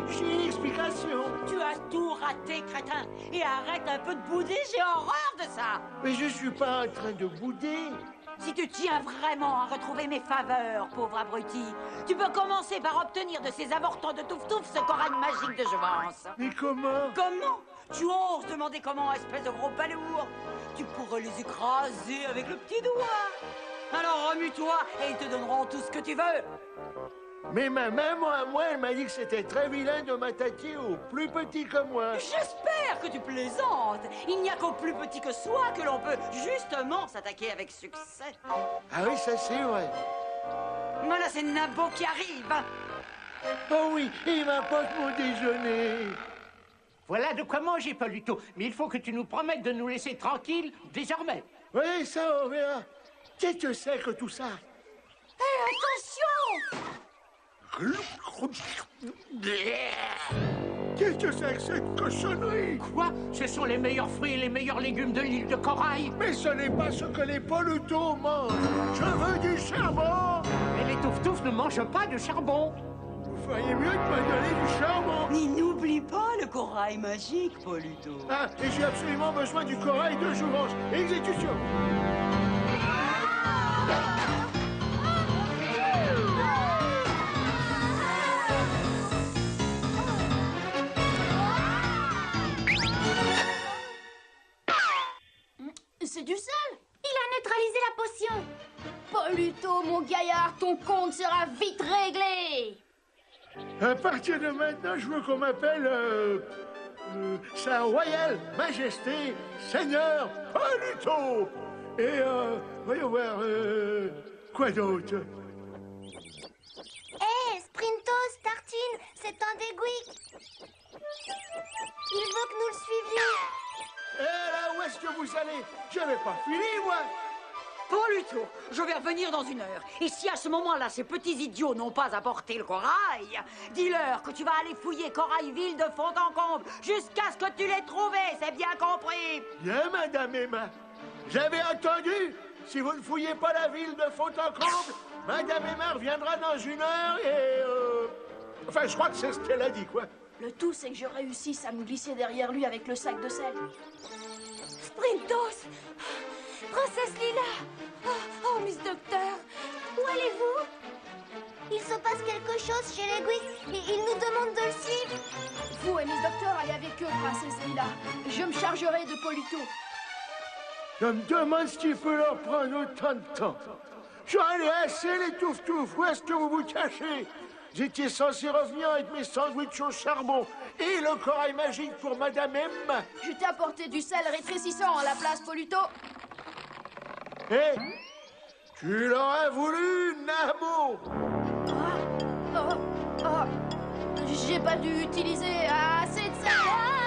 j'ai une explication. Tu as tout raté, crétin. Et arrête un peu de bouder, j'ai horreur de ça. Mais je suis pas en train de bouder. Si tu tiens vraiment à retrouver mes faveurs, pauvre abruti, tu peux commencer par obtenir de ces avortants de touf-touf ce corail magique de jouvence. Mais comment? Comment? Tu oses demander comment, espèce de gros balourd? Tu pourrais les écraser avec le petit doigt. Alors remue-toi et ils te donneront tout ce que tu veux. Mais ma maman à moi, elle m'a dit que c'était très vilain de m'attaquer aux plus petits que moi. J'espère que tu plaisantes. Il n'y a qu'aux plus petits que soi que l'on peut justement s'attaquer avec succès. Ah oui, ça c'est vrai. Voilà, c'est Nabo qui arrive. Oh oui, il m'apporte mon déjeuner. Voilà de quoi manger, Poluto. Mais il faut que tu nous promettes de nous laisser tranquilles désormais. Oui, ça, on verra. Qu'est-ce que c'est que tout ça? Hé, attention! Qu'est-ce que c'est que cette cochonnerie? Quoi? Ce sont les meilleurs fruits et les meilleurs légumes de l'île de corail. Mais ce n'est pas ce que les Polutos mangent. Je veux du charbon. Mais les touf-touf ne mangent pas de charbon. Vous feriez mieux de me donner du charbon. Mais n'oublie pas le corail magique, Poluto. Ah, et j'ai absolument besoin du corail de jouvence. Exécution. C'est du sel. Il a neutralisé la potion. Poluto, mon gaillard, ton compte sera vite réglé. À partir de maintenant, je veux qu'on m'appelle Sa Royale Majesté Seigneur Poluto. Et voyons voir, quoi d'autre? Hé, Sprintos, Tartine, c'est un dégouic. Il veut que nous le suivions. Eh là, où est-ce que vous allez? Je n'ai pas fini, moi. Poluto, je vais revenir dans 1 heure. Et si à ce moment-là, ces petits idiots n'ont pas apporté le corail, dis-leur que tu vas aller fouiller Corailville de fond en comble jusqu'à ce que tu l'aies trouvé, c'est bien compris? Bien, Madame Emma. J'avais entendu. Si vous ne fouillez pas la ville de fond en comble, Madame Emma reviendra dans 1 heure et... Enfin, je crois que c'est ce qu'elle a dit, quoi. Le tout, c'est que je réussisse à me glisser derrière lui avec le sac de sel. Sprintos! Princesse Lila! Oh, Miss Docteur! Où allez-vous? Il se passe quelque chose chez les Gouics et ils nous demandent de le suivre. Vous et Miss Docteur, allez avec eux, Princesse Lila. Je me chargerai de Poluto. Je me demande ce qui peut leur prendre autant de temps. J'en ai assez, les touf-touf. Où est-ce que vous vous cachez? J'étais censé revenir avec mes sandwichs au charbon et le corail magique pour Madame M. Je t'ai apporté du sel rétrécissant à la place, Poluto. Hé, tu l'aurais voulu, Nabo? J'ai pas dû utiliser assez de sel.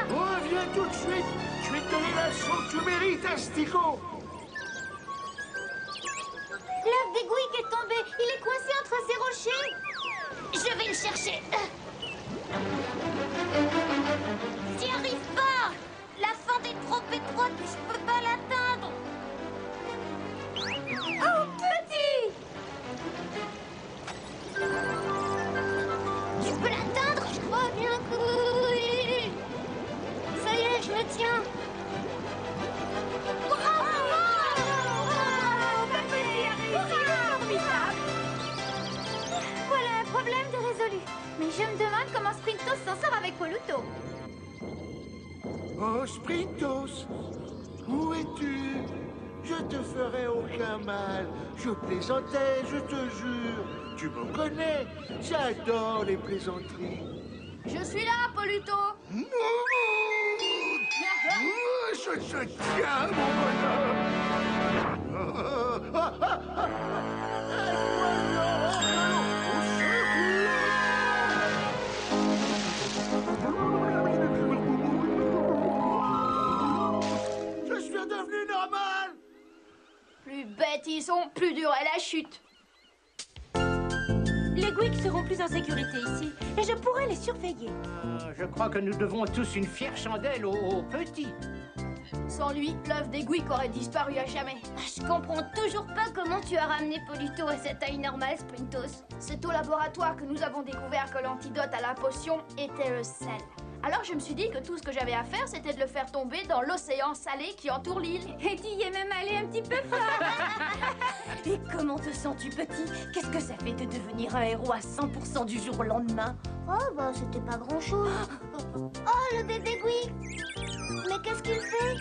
Reviens tout de suite. Je vais te donner la sauce que tu mérites, Asticot. L'œuf des Gouics est tombé. Il est coincé entre ces rochers. Je vais le chercher. J'y arrive pas. La fente est trop étroite et je peux pas l'atteindre. Oh, petit! Tu peux l'atteindre? Je crois bien que oui. Ça y est, je me tiens. Voilà un problème de résolu. Mais je me demande comment Sprintos s'en sort avec Poluto. Oh, Sprintos, où es-tu? te ferai aucun mal. Je plaisantais, je te jure. Tu me connais, j'adore les plaisanteries. Je suis là, Poluto. Je te tiens, mon bonhomme. Je suis redevenu normal. Plus bêtes ils sont, plus dure est la chute. Les Gwick seront plus en sécurité ici, et je pourrai les surveiller. Je crois que nous devons tous une fière chandelle au petit. Sans lui, l'œuf des Gwick aurait disparu à jamais. Je comprends toujours pas comment tu as ramené Poluto à sa taille normale, Sprintos. C'est au laboratoire que nous avons découvert que l'antidote à la potion était le sel. Alors je me suis dit que tout ce que j'avais à faire, c'était de le faire tomber dans l'océan salé qui entoure l'île. Et tu y es même allé un petit peu fort. Et comment te sens-tu, petit? Qu'est-ce que ça fait de devenir un héros à 100% du jour au lendemain? Oh, bah, c'était pas grand-chose. Oh, le bébé Gwick. Mais qu'est-ce qu'il fait?